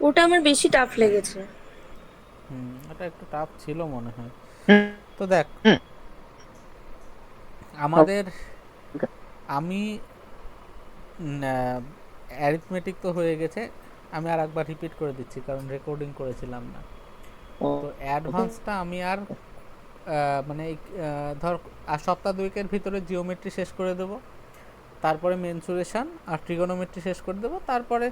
ওটা আমার বেশি টাফ লেগেছে। এটা একটু টাফ ছিল মনে হয়। হুম তো দেখ, হুম আমাদের ওকে। আমি অ্যারিথমেটিক তো হয়ে গেছে, আমি আর একবার রিপিট করে দিচ্ছি কারণ রেকর্ডিং করেছিলাম না। তো ওকে। অ্যাডভান্সটা আমি আর মানে ধর আর সপ্তাহ দুয়েকের ভিতরে জিওমেট্রি শেষ করে দেবো, তারপরে মেনসুরেশন আর ট্রিগোনোমেট্রি শেষ করে দেবো, তারপরে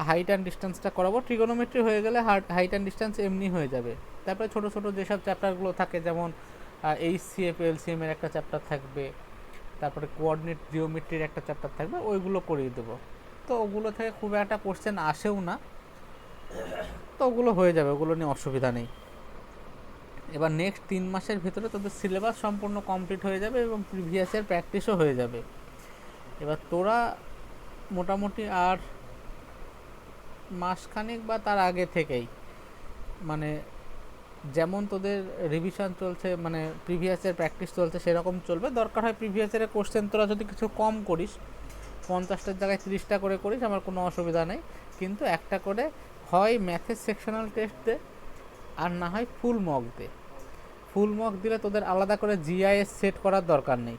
হাইট অ্যান্ড ডিস্টেন্সটা করাবো। ট্রিগোনোমেট্রি হয়ে গেলে হাইট অ্যান্ড ডিস্টেন্স এমনি হয়ে যাবে। তারপরে ছোটো ছোটো যেসব চ্যাপ্টারগুলো থাকে, যেমন এইচসিএফ এলসিএম এর একটা চ্যাপ্টার থাকবে, তারপরে কোঅর্ডিনেট জিওমেট্রির একটা চ্যাপ্টার থাকবে, ওইগুলো করিয়ে দেবো। তো ওগুলো থেকে খুব একটা কোশ্চেন আসেও না, তো ওগুলো হয়ে যাবে, ওগুলো নিয়ে অসুবিধা নেই। এবার নেক্সট 3 মাসের ভিতরে তোদের সিলেবাস সম্পূর্ণ কমপ্লিট হয়ে যাবে এবং প্রিভিয়াসের প্র্যাকটিসও হয়ে যাবে। এবার তোরা মোটামুটি আর মাসখানেক বা তার আগে থেকেই, মানে যেমন তোদের রিভিশন চলছে, মানে প্রিভিয়াসের প্র্যাকটিস চলছে সেরকম চলবে। দরকার হয় প্রিভিয়াসের কোশ্চেন তোরা যদি কিছু কম করিস, 50টার জায়গায় 30টা করে করিস, আমার কোনো অসুবিধা নেই। কিন্তু একটা করে হয় ম্যাথের সেকশনাল টেস্ট দে, আর না হয় ফুল মক দে। ফুল মক দিলে তোদের আলাদা করে জিআইএস সেট করার দরকার নেই।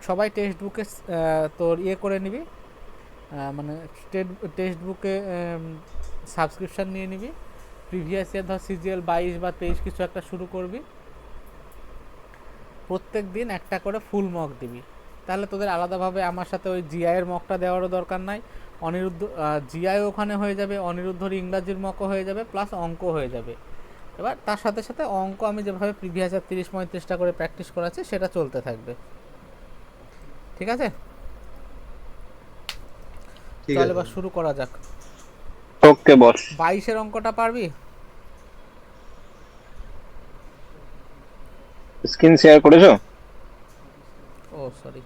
সবাই টেক্সট বুকে তোর করে নিবি, মানে টেক্সট বুকে সাবস্ক্রিপশান নিয়ে নিবি। প্রিভিয়াস ইয়ার ধর সিজিএল 22 বা 23 কিছু একটা শুরু করবি, প্রত্যেক দিন একটা করে ফুল মক দিবি। তাহলে তোদের আলাদাভাবে আমার সাথে ওই জিআইয়ের মকটা দেওয়ারও দরকার নাই। অনিরুদ্ধ জিআই ওখানে হয়ে যাবে, অনিরুদ্ধর ইংরাজির মকও হয়ে যাবে, প্লাস অঙ্ক হয়ে যাবে। এবার তার সাথে সাথে অঙ্ক আমি যেভাবে প্রিভিয়াসের 30-35টা করে প্র্যাকটিস করাচ্ছি সেটা চলতে থাকবে। ঠিক আছে, ঠিক চল আছে। এবার শুরু করা যাক। ওকে বস। 22-এর অঙ্কটা পারবি? স্ক্রিন শেয়ার করেছো? ও সরি।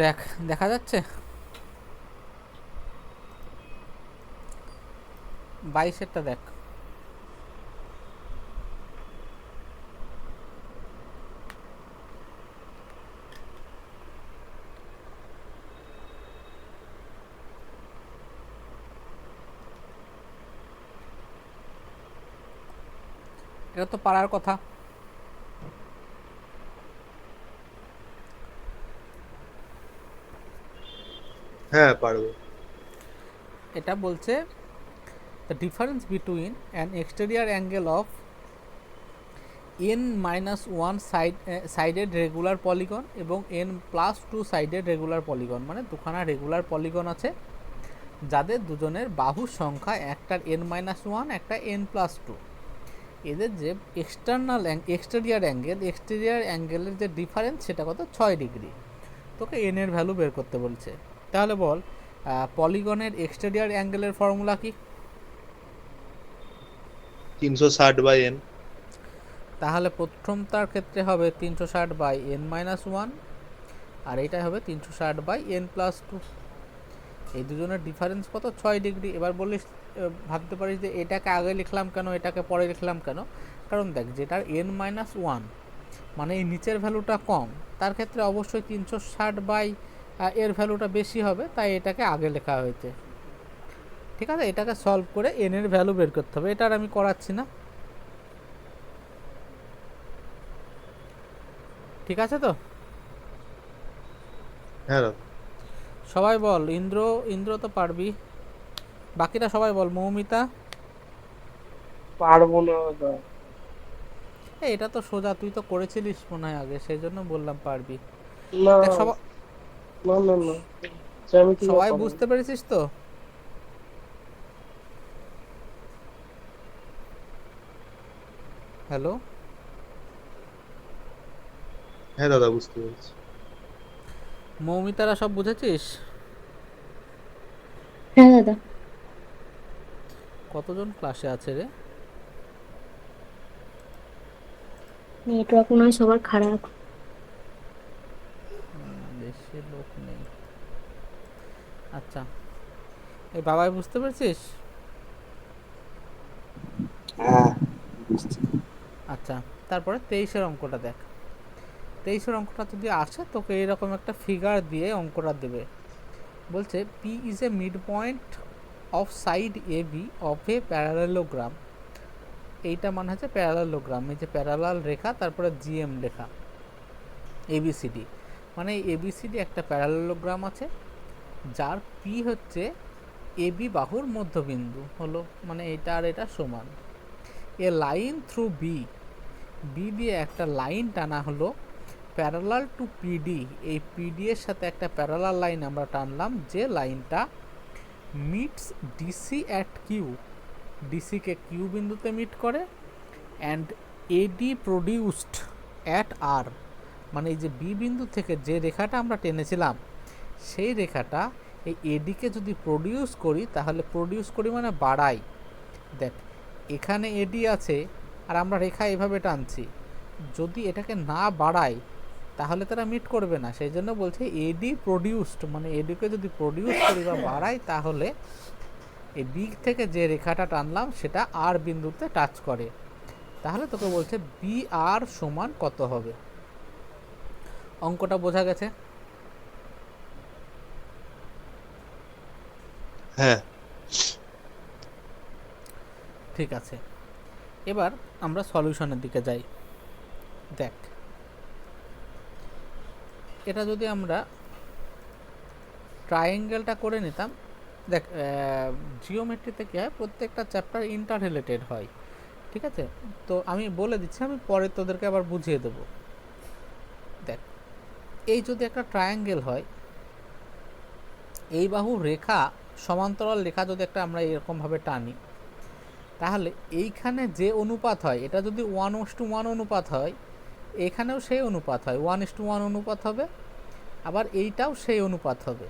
দেখ, দেখা যাচ্ছে 22-এরটা দেখ। এটা তো পারার কথা। হ্যাঁ, পারবো। এটা বলছে the difference between an exterior angle of n minus 1 sided regular polygon এবং n plus 2 sided regular polygon, মানে দুখানা রেগুলার পলিগন আছে যাদের দুজনের বাহুর সংখ্যা, একটার n মাইনাস ওয়ান, একটা n প্লাস টু। এদের যে এক্সটেরিয়ার অ্যাঙ্গেলের যে ডিফারেন্স সেটা কত, 6 ডিগ্রি। তোকে এন এর ভ্যালু বের করতে বলছে। তাহলে বল, পলিগনের এক্সটেরিয়ার অ্যাঙ্গেলের ফর্মুলা কি? 360/n। তাহলে প্রথমটার ক্ষেত্রে হবে 360/n-1, আর এইটাই হবে 360/n+2। এই দুজনের ডিফারেন্স কত, 6 ডিগ্রি। এবার বলিস, ভাবতে পারিস যে এটাকে আগে লিখলাম কেন, এটাকে পরে লিখলাম কেন? কারণ দেখ, যেটার n-1 মানে এই নিচের ভ্যালুটা কম, তার ক্ষেত্রে অবশ্যই 360 এর ভ্যালুটা বেশি হবে, তাই এটাকে আগে লেখা হয়েছে। ঠিক আছে, এটাকে সলভ করে এন এর ভ্যালু বের করতে হবে, এটা আর আমি করাচ্ছি না। ঠিক আছে তো? হ্যাঁ দাদা। সবাই বল। ইন্দ্র, ইন্দ্র তো পারবি। বাকিরা সবাই বল। মৌমিতা? পারবো না দাদা। এটা তো সোজা, তুই তো করেছিলিস মনে হয় আগে, সেই জন্য বললাম পারবি। না দেখ সবাই, না না না, জ্যামিতিক সবাই ব্যাপার না। বুঝতে পেরেছিস তো? হ্যালো? হ্যাঁ দাদা, বুঝতে পেরেছি। মৌমিতারা সব বুঝেছিস? হ্যাঁ দাদা। কতজন ক্লাসে আছে রে? নেটওয়ার্ক মনে হয় সবার খারাপ। বেশি লোক নেই। আচ্ছা, এই বাবাই বুঝতে পেরেছিস? আচ্ছা, তারপরে 23-এর অঙ্কটা দেখ। 23-এর অঙ্কটা যদি আসে তোকে এরকম একটা ফিগার দিয়ে অঙ্কটা দেবে। বলছে P is a mid point of side A B of a parallelogram. এইটা মানে হচ্ছে প্যারালেলোগ্রাম, এই যে প্যারালাল রেখা তারপরে জিএম লেখা এবিসিডি, মানে এবিসিডি একটা প্যারালেলোগ্রাম আছে যার পি হচ্ছে এবি বাহুর মধ্যবিন্দু হলো, মানে এটা আর এটা সমান। A line through B, B দিয়ে একটা লাইন টানা হলো প্যারালাল টু পিডি, এই পিডি এর সাথে একটা প্যারালাল লাইন আমরা টানলাম, যে লাইনটা মিটস ডিসি অ্যাট কিউ, ডিসিকে কিউ বিন্দুতে মিট করে, and AD produced at R, মানে এই যে বি বিন্দু থেকে যে রেখাটা আমরা টেনেছিলাম সেই রেখাটা এই এডিকে যদি প্রডিউস করি, তাহলে প্রডিউস করি মানে বাড়াই। দেখ এখানে এডি আছে আর আমরা রেখা এভাবে টানছি, যদি এটাকে না বাড়াই তাহলে তারা মিট করবে না। সেই জন্য বলছে এডি প্রডিউসড, মানে এডিকে যদি প্রডিউস করি বা বাড়াই তাহলে এই বি থেকে যে রেখাটা টানলাম সেটা আর বিন্দুতে টাচ করে। তাহলে তোকে বলছে বি আর সমান কত হবে। অঙ্কটা বোঝা গেছে? হ্যাঁ। ঠিক আছে, এবার আমরা সলিউশনের দিকে যাই। দেখ এটা যদি আমরা ট্রায়াঙ্গেলটা করে নিতাম, দেখ জিওমেট্রিতে কী হয়, প্রত্যেকটা চ্যাপ্টার ইন্টার রিলেটেড হয়, ঠিক আছে? তো আমি বলে দিচ্ছি, আমি পরে তোদেরকে আবার বুঝিয়ে দেবো। দেখ এই যদি একটা ট্রায়াঙ্গেল হয়, এই বাহু রেখা সমান্তরাল রেখা যদি একটা আমরা এরকমভাবে টানি, তাহলে এইখানে যে অনুপাত হয় এটা যদি 1:1 অনুপাত হয়, এখানেও সেই অনুপাত হয়, 1:1 অনুপাত হবে, আবার এইটাও সেই অনুপাত হবে।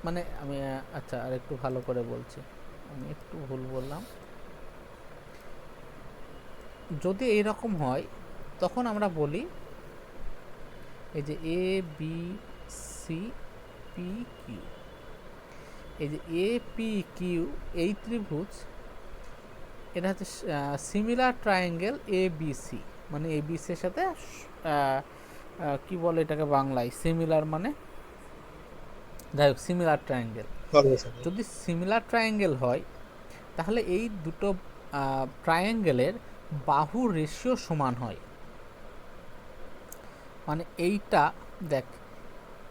মানে আমি আচ্ছা আর একটু ভালো করে বলছি, আমি একটু ভুল বললাম। যদি এই রকম হয় তখন আমরা বলি এই যে A B C P Q, এই যে এ পি কিউ এই ত্রিভুজ, এটা হচ্ছে similar triangle A B C, মানে এ বি সির সাথে কি বলে এটাকে বাংলায়, সিমিলার মানে যাই হোক সিমিলার ট্রায়াঙ্গেল। যদি সিমিলার ট্রায়াঙ্গেল হয় তাহলে এই দুটো ট্রায়াঙ্গেলের বাহু রেশিও সমান হয়। মানে এইটা দেখ,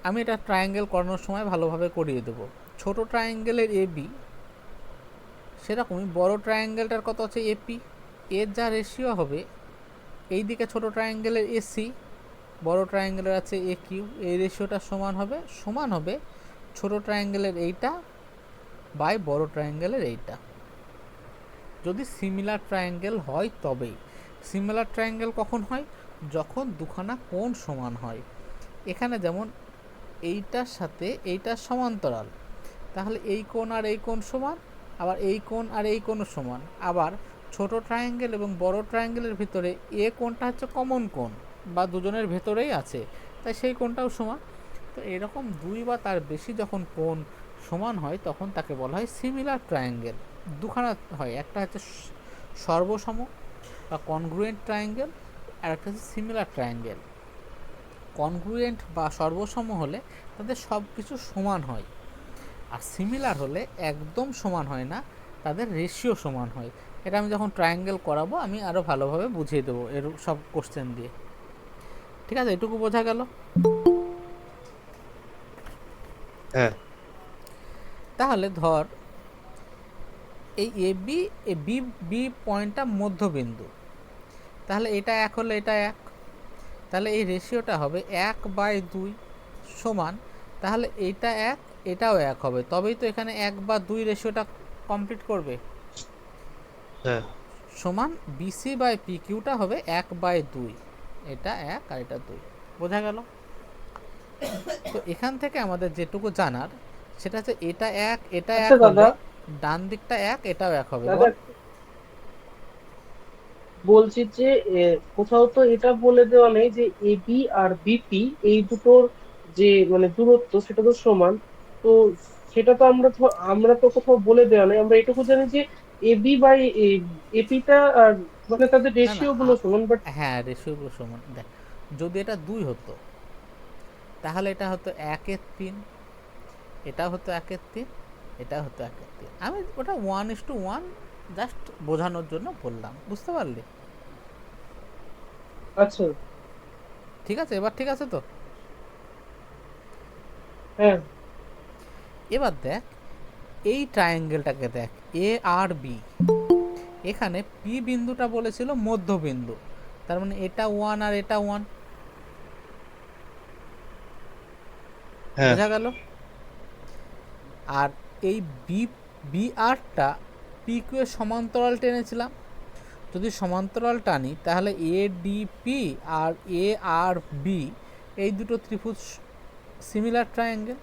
আমি এটা ট্রায়াঙ্গেল করানোর সময় ভালোভাবে করিয়ে দেবো। ছোট ট্রায়াঙ্গেলের এ বি সেরকমই বড় ট্রায়াঙ্গেলটার কত আছে এপি, এর যা রেশিও হবে এই দিকে ছোট ট্রায়াঙ্গেলের এসি, বড় ট্রায়াঙ্গেলের আছে এ কিউ, এই রেশিওটা সমান হবে ছোট ট্রায়াঙ্গেলের এইটা বাই বড় ট্রায়াঙ্গেলের এইটা। যদি সিমিলার ট্রায়াঙ্গেল হয় তবেই। সিমিলার ট্রায়াঙ্গেল কখন হয়? যখন দুখানা কোণ সমান হয়। এখানে যেমন এইটার সাথে এইটার সমান্তরাল, তাহলে এই কোণ আর এই কোণ সমান, আবার এই কোণ আর এই কোণও সমান। আবার ছোট ট্রায়াঙ্গেল এবং বড় ট্রায়াঙ্গেলের ভিতরে এ কোণটা হচ্ছে কমন কোণ বা দুজনের ভেতরেই আছে, তাই সেই কোণটাও সমান। তো এরকম দুই বা তার বেশি যখন কোণ সমান হয় তখন তাকে বলা হয় সিমিলার ট্রায়াঙ্গেল। দুখানা হয়, একটা হচ্ছে সর্বসম বা কনগ্রুয়েন্ট ট্রায়াঙ্গেল, আর একটা হচ্ছে সিমিলার ট্রায়াঙ্গেল। কনগ্রুয়েন্ট বা সর্বসম হলে তাদের সব কিছু সমান হয়, আর সিমিলার হলে একদম সমান হয় না, তাদের রেশিও সমান হয়। এটা আমি যখন ট্রায়াঙ্গেল করাবো আমি আরও ভালোভাবে বুঝিয়ে দেবো এর সব কোশ্চেন দিয়ে। ঠিক আছে, এটুকু বোঝা গেল? হ্যাঁ। তাহলে ধর এই এ বি বি পয়েন্টটা মধ্যবিন্দু, তাহলে এটা এক হলে এটা এক, তাহলে এই রেশিওটা হবে 1/2 সমান, তাহলে এইটা এক এটাও এক হবে, তবেই তো এখানে 1/2 রেশিওটা কমপ্লিট করবে। হ্যাঁ। সমান বিসি বাই পি কিউটা হবে 1/2, এটা 1 আর এটা 2। বোঝা গেল? তো এখান থেকে আমাদের যেটুকু জানার সেটা হচ্ছে এটা এক এটা এক হবে, ডান দিকটা এক এটাও এক হবে। বলছি যে কোথাও তো এটা বলে দেওয়া নেই যে এবি আর বিপি এই দুটোর যে মানে দূরত্ব সেটা তো সমান। তো সেটা তো আমরা তো কোথাও বলে দেওয়া নেই, আমরা এটুকু জানি যে এবি বাই এপিটা আর মানে তাদের না না রেশিও গুলো সমান, বাট হ্যাঁ রেশিওগুলো সমান। দেখ যদি এটা 2 হতো তাহলে এটা হতো 1/3, এটা হতো 1/3, এটা হতো 1/3। আমি ওটা 1:1 জাস্ট বোঝানোর জন্য বললাম, বুঝতে পারলি? আচ্ছা। ঠিক আছে, এবার ঠিক আছে তো? হ্যাঁ এবার দেখ এই ট্রায়াঙ্গেলটাকে দেখ, এ আর বি, এখানে পি বিন্দুটা বলেছিল মধ্যবিন্দু, তার মানে এটা 1 আর এটা 1, হ্যাঁ বোঝা গেল? আর এই বি বি আরটা পি কিউ এর সমান্তরাল টেনেছিলাম। যদি সমান্তরাল টানি তাহলে এ ডি পি আর এ আর বি এই দুটো ত্রিভুজ সিমিলার ট্রায়াঙ্গেল,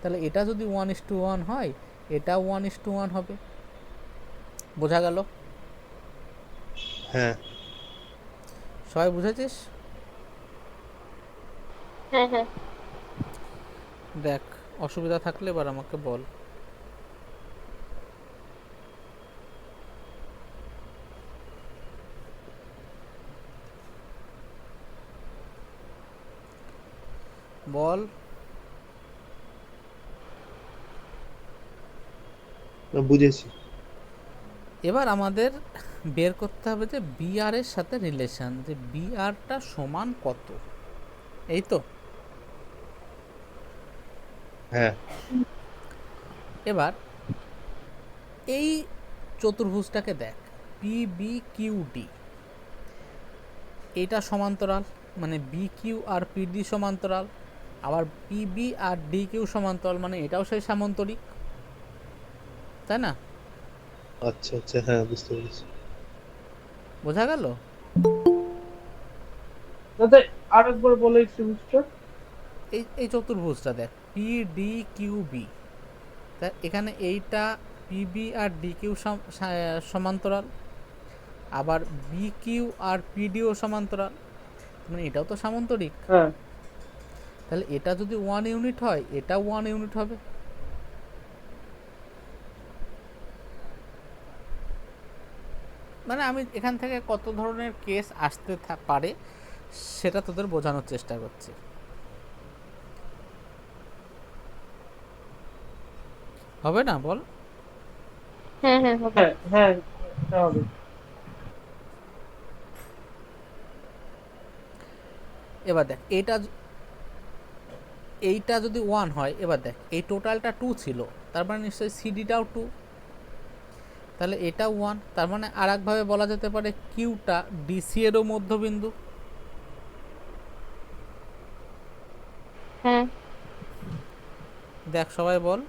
তাহলে এটা যদি 1:1 হয় এটা 1:1 হবে, বোঝা গেল? হ্যাঁ সবাই বুঝেছিস? হ্যাঁ হ্যাঁ। দেখ অসুবিধা থাকলে এবার আমাকে বল। বল। বুঝেছি। এবার আমাদের বের করতে হবে যে বি আর এর সাথে রিলেশন, যে বি আরটা সমান কত, এই তো। হ্যাঁ এবার এই চতুর্ভুজটাকে দেখ, পি বি কিউ ডি, এটা সমান্তরাল, মানে বি কিউ আর পি ডি সমান্তরাল, আবার পি বি আর ডি কিউ সমান্তরাল, মানে এটাও সেই সামান্তরিক, তাই না? আচ্ছা আচ্ছা, হ্যাঁ বুঝতে পেরেছি। বোঝা গেল? দাদা আরেকবার বলো এই ত্রিভুজটা। এই এই চতুর্ভুজটা দেখ, পি ডি কিউ বি, তা এখানে এইটা পি বি আর ডি কিউ সমান্তরাল, আবার বি কিউ আর পি ডিও সমান্তরাল, মানে এটাও তো সামান্তরিক। হ্যাঁ তাহলে এটা যদি 1 ইউনিট হয় এটা 1 ইউনিট হবে। মানে আমি এখান থেকে কত ধরনের কেস আসতে পারে সেটা তোদের বোঝানোর চেষ্টা করছি, হবে না বল? হ্যাঁ হ্যাঁ হবে। হ্যাঁ হ্যাঁ, এটা হবে। এবার দেখ এইটা যদি 1 হয়, এবার দেখ এই টোটালটা 2 ছিল, তার মানে নিশ্চয়ই সিডিটাও 2, তাহলে এটা 1, তার মানে আর একভাবে বলা যেতে পারে কিউটা ডিসি এরও মধ্যবিন্দু। হ্যাঁ। দেখ সবাই বল।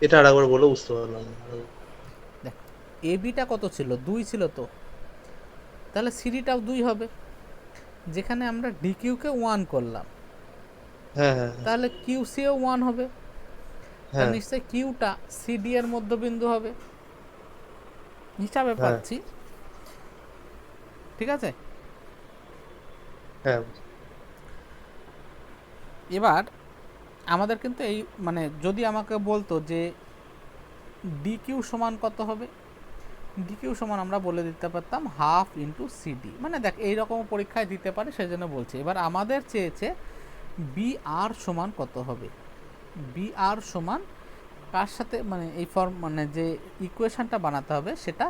এটা আরেকবার বলো, বুঝতে পারলাম না। দেখ এ বিটা কত ছিল, 2 ছিল তো, তাহলে সিডিটাও 2 হবে, যেখানে আমরা ডিকিউকে 1 করলাম, হ্যাঁ হ্যাঁ তাহলে কিউসিও 1 হবে, তার হ্যাঁ নিশ্চয়ই কিউটা সিডি এর মধ্যবিন্দু হবে, হিসাবে হ্যাঁ পাচ্ছি। ঠিক আছে? হ্যাঁ এবার আমাদের কিন্তু এই মানে যদি আমাকে বলতো যে ডিকিউ সমান কত হবে, ডিকিউ সমান আমরা বলে দিতে পারতাম হাফ ইন্টু সিডি, মানে দেখ এইরকম পরীক্ষায় দিতে পারে সেই জন্য বলছি। এবার আমাদের চেয়েছে বি আর সমান কত হবে, বি আর সমান কার সাথে, মানে এই ফর্ম মানে যে ইকুয়েশনটা বানাতে হবে সেটা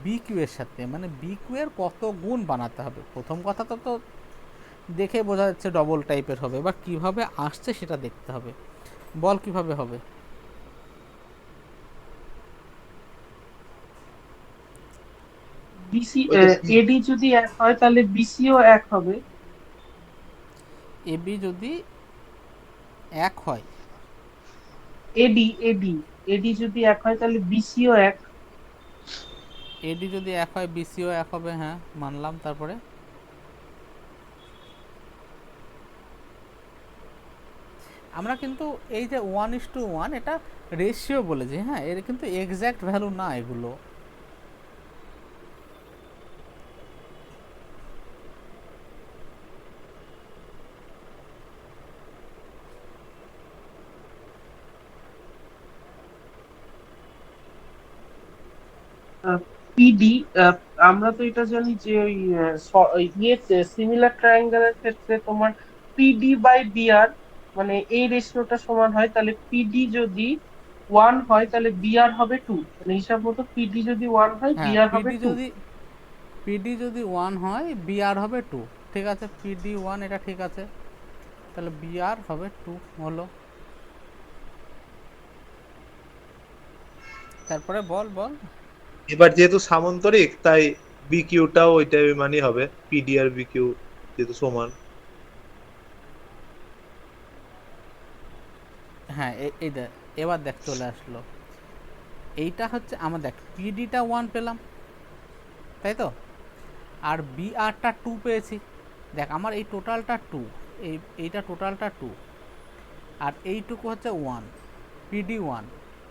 বি কিউ এর সাথে, মানে বি কিউ এর কত গুণ বানাতে হবে। প্রথম কথা তো দেখে বোঝা যাচ্ছে ডবল টাইপের হবে, এবার কিভাবে আসছে সেটা দেখতে হবে। বল কিভাবে হবে? বিসি ওই তো এডি যদি এক হয় তাহলে বিসিও এক হবে। এ বি যদি এক হয়, এডি এডি এডি যদি এক হয় তাহলে বিসিও এক। এডি যদি এক হয় বিসিও এক হবে, হ্যাঁ মানলাম। তারপরে আমরা কিন্তু এই যে 1:1 এটা রেশিও বলেছি, হ্যাঁ এর কিন্তু এক্স্যাক্ট ভ্যালু না এগুলো। পিডি, আমরা তো এটা জানি যে ওই ইয়েতে সিমিলার ট্রায়াঙ্গেলের ক্ষেত্রে তোমার পিডি বাই বিআর মানে এই রেশিওটা সমান হয়, তাহলে পিডি যদি 1 হয় তাহলে বিআর হবে 2, মানে হিসাব মতো পিডি যদি 1 হয় হ্যাঁ, বিআর হবে 2। পিডি যদি 1 হয় বিআর হবে 2। ঠিক আছে, পিডি 1 এটা ঠিক আছে, তাহলে বিআর হবে 2 হলো। তারপরে বল বল। এবার যেহেতু সামান্তরিক তাই বিকিউটাও ওইটাই মানে হবে, পিডি আর বিকিউ যেহেতু সমান। হ্যাঁ, এই দেখ, এবার দেখ চলে আসলো। এইটা হচ্ছে আমার, দেখ পিডিটা 1 পেলাম, তাই তো, আর বিআরটা 2 পেয়েছি। দেখ আমার এই টোটালটা 2, এইটা টোটালটা 2, আর এইটুকু হচ্ছে 1, পিডি 1।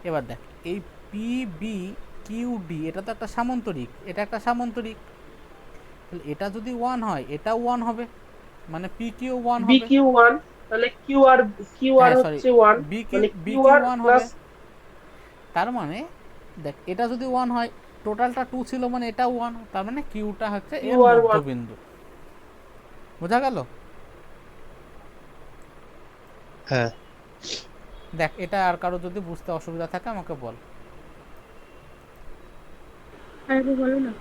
এবার দেখ এই পিবি কিউডি এটা তো একটা সামান্তরিক, এটা একটা সামান্তরিক, তাহলে এটা যদি 1 হয় এটাও 1 হবে, মানে পি কিউ 1 হবে। বিকিউ 1, তাহলে কিউ আর হ্যাঁ সরি, হচ্ছে 1, মানে বি কিউ কিউআর 1 হবে। প্লাস তার মানে দেখ এটা যদি 1 হয়, টোটালটা 2 ছিল মানে এটাও 1, তার মানে কিউটা হচ্ছে এর কিউআর 1। মধ্যবিন্দু। বোঝা গেল? হ্যাঁ, দেখ এটা আর কারো যদি বুঝতে অসুবিধা থাকে আমাকে বল। আরেকবার বলো না,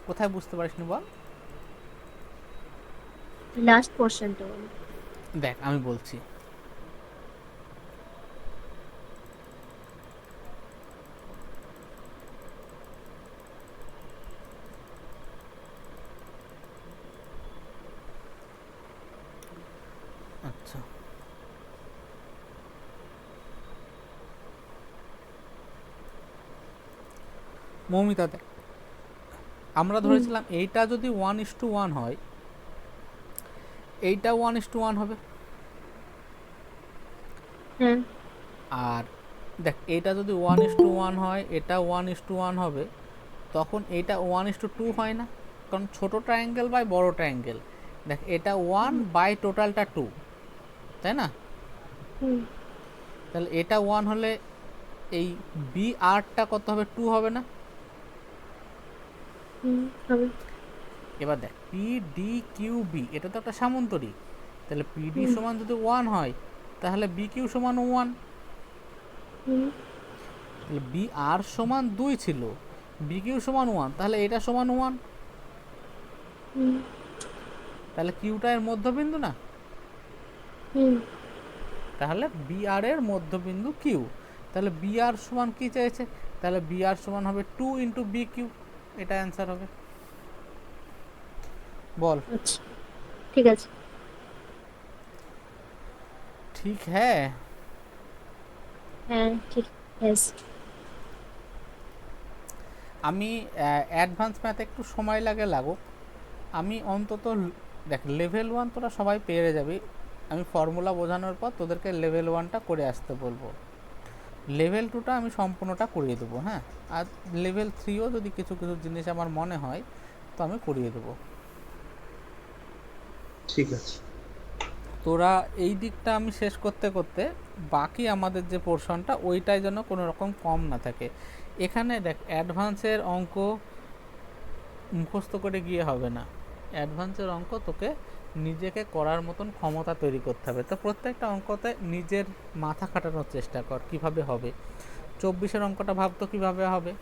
কোথায় বুঝতে পারিসনি বল। লাস্ট পোর্শনটা বলো। দেখ আমি বলছি, আচ্ছা মৌমিতা, দেখ আমরা হুম ধরেছিলাম এইটা যদি 1:1 হয়, এইটা 1:1 হবে। হ্যাঁ আর দেখ এইটা যদি 1:1 হয়, এটা 1:1 হবে, তখন এইটা 1:2 হয় না, কারণ ছোট ট্রায়াঙ্গেল বাই বড় ট্রায়াঙ্গেল। দেখ এটা 1 বাই টোটালটা 2, তাই না? হুম তাহলে এটা 1 হলে এই বি আরটা কত হবে? 2 হবে না? হুম হবে। এবার দেখ পি ডি কিউ বি এটা তো একটা সামান্তরিক, তাহলে পিডি হুম সমান যদি 1 হয় তাহলে বি কিউ সমান 1, হুম তাহলে বি আর সমান 2 ছিল, বি কিউ সমান 1, তাহলে এটা সমান 1, হুম তাহলে কিউটা এর মধ্যবিন্দু না? হুম তাহলে বি আর এর মধ্যবিন্দু কিউ, তাহলে বি আর সমান কি চাইছে, তাহলে বি আর সমান হবে 2 ইন্টু বি কিউ, এটা অ্যান্সার হবে। বল। আচ্ছা ঠিক আছে। ঠিক হ্যাঁ। হ্যাঁ ঠিক আছে। আমি অ্যাডভান্স ম্যাথে একটু সময় লাগুক, আমি অন্তত দেখ লেভেল 1 তোরা সবাই পেরে যাবি, আমি ফর্মুলা বোঝানোর পর তোদেরকে লেভেল 1টা করে আসতে বলবো, লেভেল 2টা আমি সম্পূর্ণটা করিয়ে দেবো। হ্যাঁ, আর লেভেল 3ও যদি কিছু কিছু জিনিস আমার মনে হয় তো আমি করিয়ে দেবো। ঠিক আছে। তোরা এই দিকটা আমি শেষ করতে করতে বাকি আমাদের যে পোর্শনটা ওইটাই যেন কোনো রকম কম না থাকে। এখানে দেখ অ্যাডভান্সের অঙ্ক মুখস্থ করে গিয়ে হবে না, অ্যাডভান্সের অঙ্ক তোকে নিজেকে করার মতন ক্ষমতা তৈরি করতে হবে। তো প্রত্যেকটা অঙ্কতে নিজের মাথা খাটানোর চেষ্টা কর কিভাবে হবে। 24-এর অঙ্কটা ভাবতো কিভাবে হবে।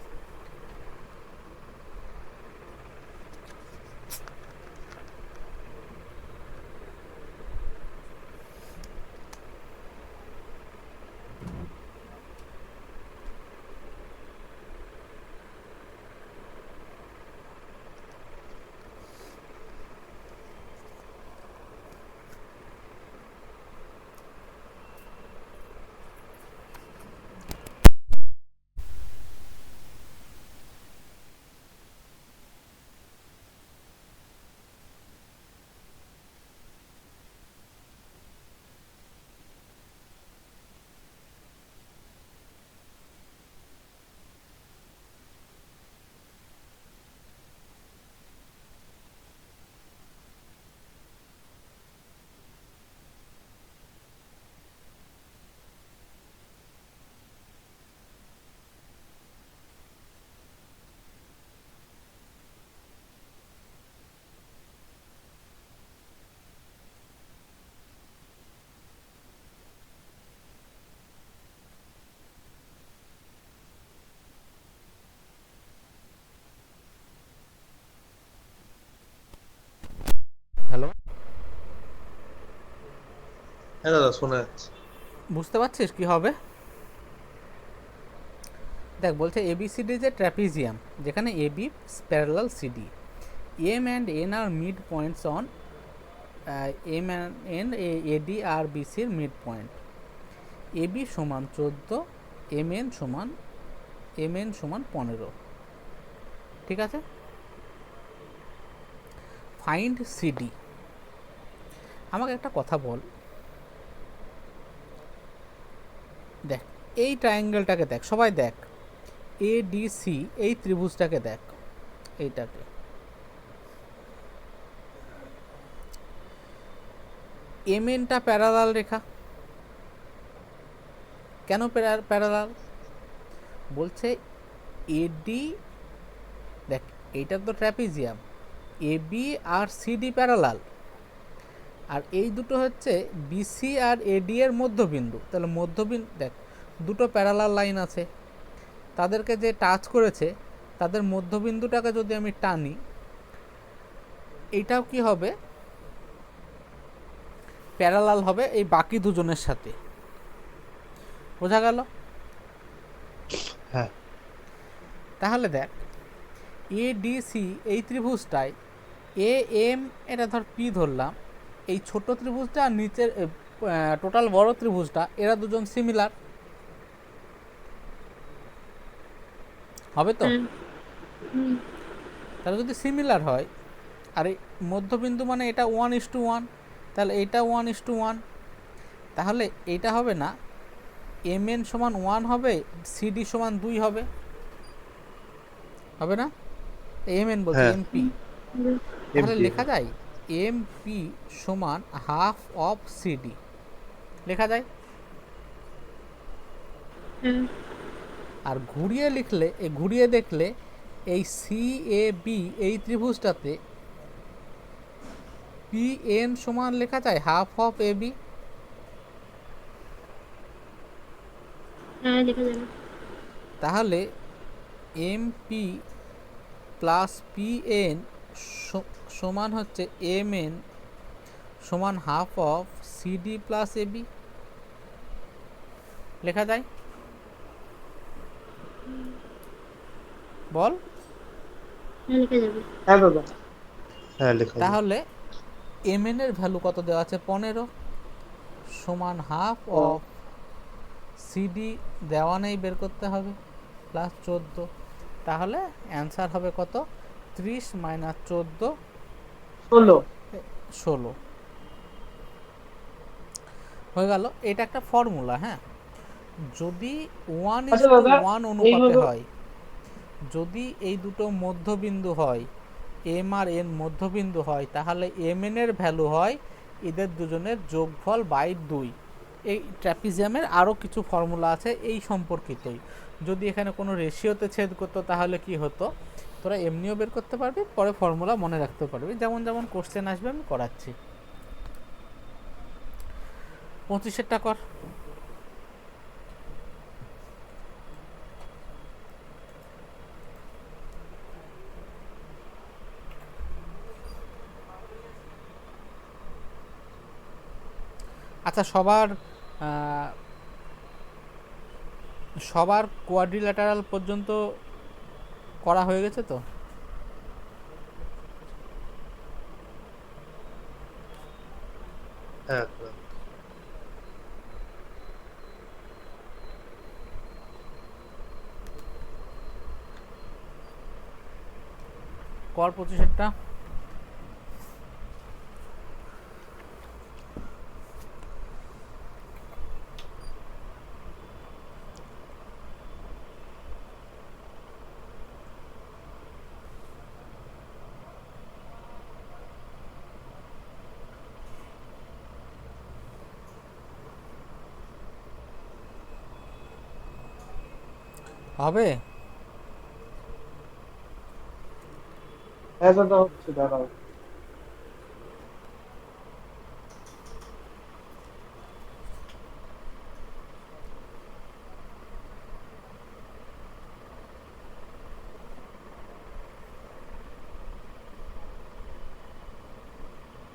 হ্যাঁ দাদা শোনা যাচ্ছে। বুঝতে পারছিস কি হবে? দেখ বলছে এবিসিডি যে ট্র্যাপিজিয়াম, যেখানে AB parallel CD, M and N are mid points on M and N, AD আর বিসির মিড পয়েন্ট। এবি সমান 14, এম এন সমান 15। ঠিক আছে, ফাইন্ড সিডি। আমাকে একটা কথা বল, দেখ এই ট্রায়াঙ্গেলটাকে দেখ, সবাই দেখ, এডিসি এই ত্রিভুজটাকে দেখ, এইটাকে এমএনটা প্যারালাল রেখা। কেন প্যারালাল? বলছে এডি, দেখ এইটা তো ট্র্যাপিজিয়াম, এবি আর সিডি প্যারালাল, আর এই দুটো হচ্ছে বিসি আর এডি এর মধ্যবিন্দু। তাহলে মধ্যবিন্দু দেখ, দুটো প্যারালাল লাইন আছে, তাদেরকে যে টাচ করেছে তাদের মধ্যবিন্দুটাকে যদি আমি টানি, এইটাও কি হবে? প্যারালাল হবে এই বাকি দুজনের সাথে। বোঝা গেল? হ্যাঁ। তাহলে দেখ এডিসি এই ত্রিভুজটায় এ এম, এটা ধর পি ধরলাম, এই ছোট ত্রিভুজটা আর নিচের টোটাল বড় ত্রিভুজটা, এরা দুজন সিমিলার হবে তো? হ্যাঁ। হুম। তাহলে যদি সিমিলার হয়, আর এই মধ্যবিন্দু মানে এটা 1:1, তাহলে এইটা 1:1, তাহলে এইটা হবে না এম এন সমান 1 হবে, সিডি সমান 2 হবে, হবে না? এম এন বলছি, হ্যাঁ। এমপি। হুম। তাহলে MP লেখা যায় এমপি সমান হাফ অফ সিডি, লেখা যায়। হ্যাঁ। আর ঘুরিয়ে লিখলে, ঘুরিয়ে দেখলে এই সি এ বি এই ত্রিভুজটাতে পি এন সমান লেখা যায় হাফ অফ এ বি। হ্যাঁ, লেখা যাবে। তাহলে এমপি প্লাস পি এন সমান হচ্ছে এম এন সমান half of CD plus A B, লেখা যায়। বল। হ্যাঁ, লেখা যাবে। হ্যাঁ দাদা। হ্যাঁ লেখা যাবে। তাহলে এম এন এর ভ্যালু কত দেওয়া আছে? 15 সমান হাফ ও, অফ সিডি দেওয়া নেই, বের করতে হবে, প্লাস 14। তাহলে অ্যান্সার হবে কত? 30 মাইনাস 14, 16। 16 হয়ে গেল। এটা একটা ফর্মুলা। হ্যাঁ, যদি 1:1 আচ্ছা দাদা, অনুপাতে এইভাবে হয়, যদি এই দুটো মধ্যবিন্দু হয়, এম আর এন মধ্যবিন্দু হয়, তাহলে এম এন এর ভ্যালু হয় এদের দুজনের যোগফল বাই 2। এই ট্র্যাপিজিয়ামের আরও কিছু ফর্মুলা আছে এই সম্পর্কিতই। যদি এখানে কোনো রেশিওতে ছেদ করতো তাহলে কি হতো, তোরা এমনিও বের করতে পারবি, পরে ফর্মুলা মনে রাখতে পারবি, যেমন যেমন কোশ্চেন আসবে আমি করাচ্ছি। 25-এরটা কর। আচ্ছা, সবার কোয়াড্রিল্যাটারাল পর্যন্ত করা হয়ে গেছে তো? হ্যাঁ কর 25-এরটা। হবে? হ্যাঁ দাদা, হচ্ছে দাঁড়াও।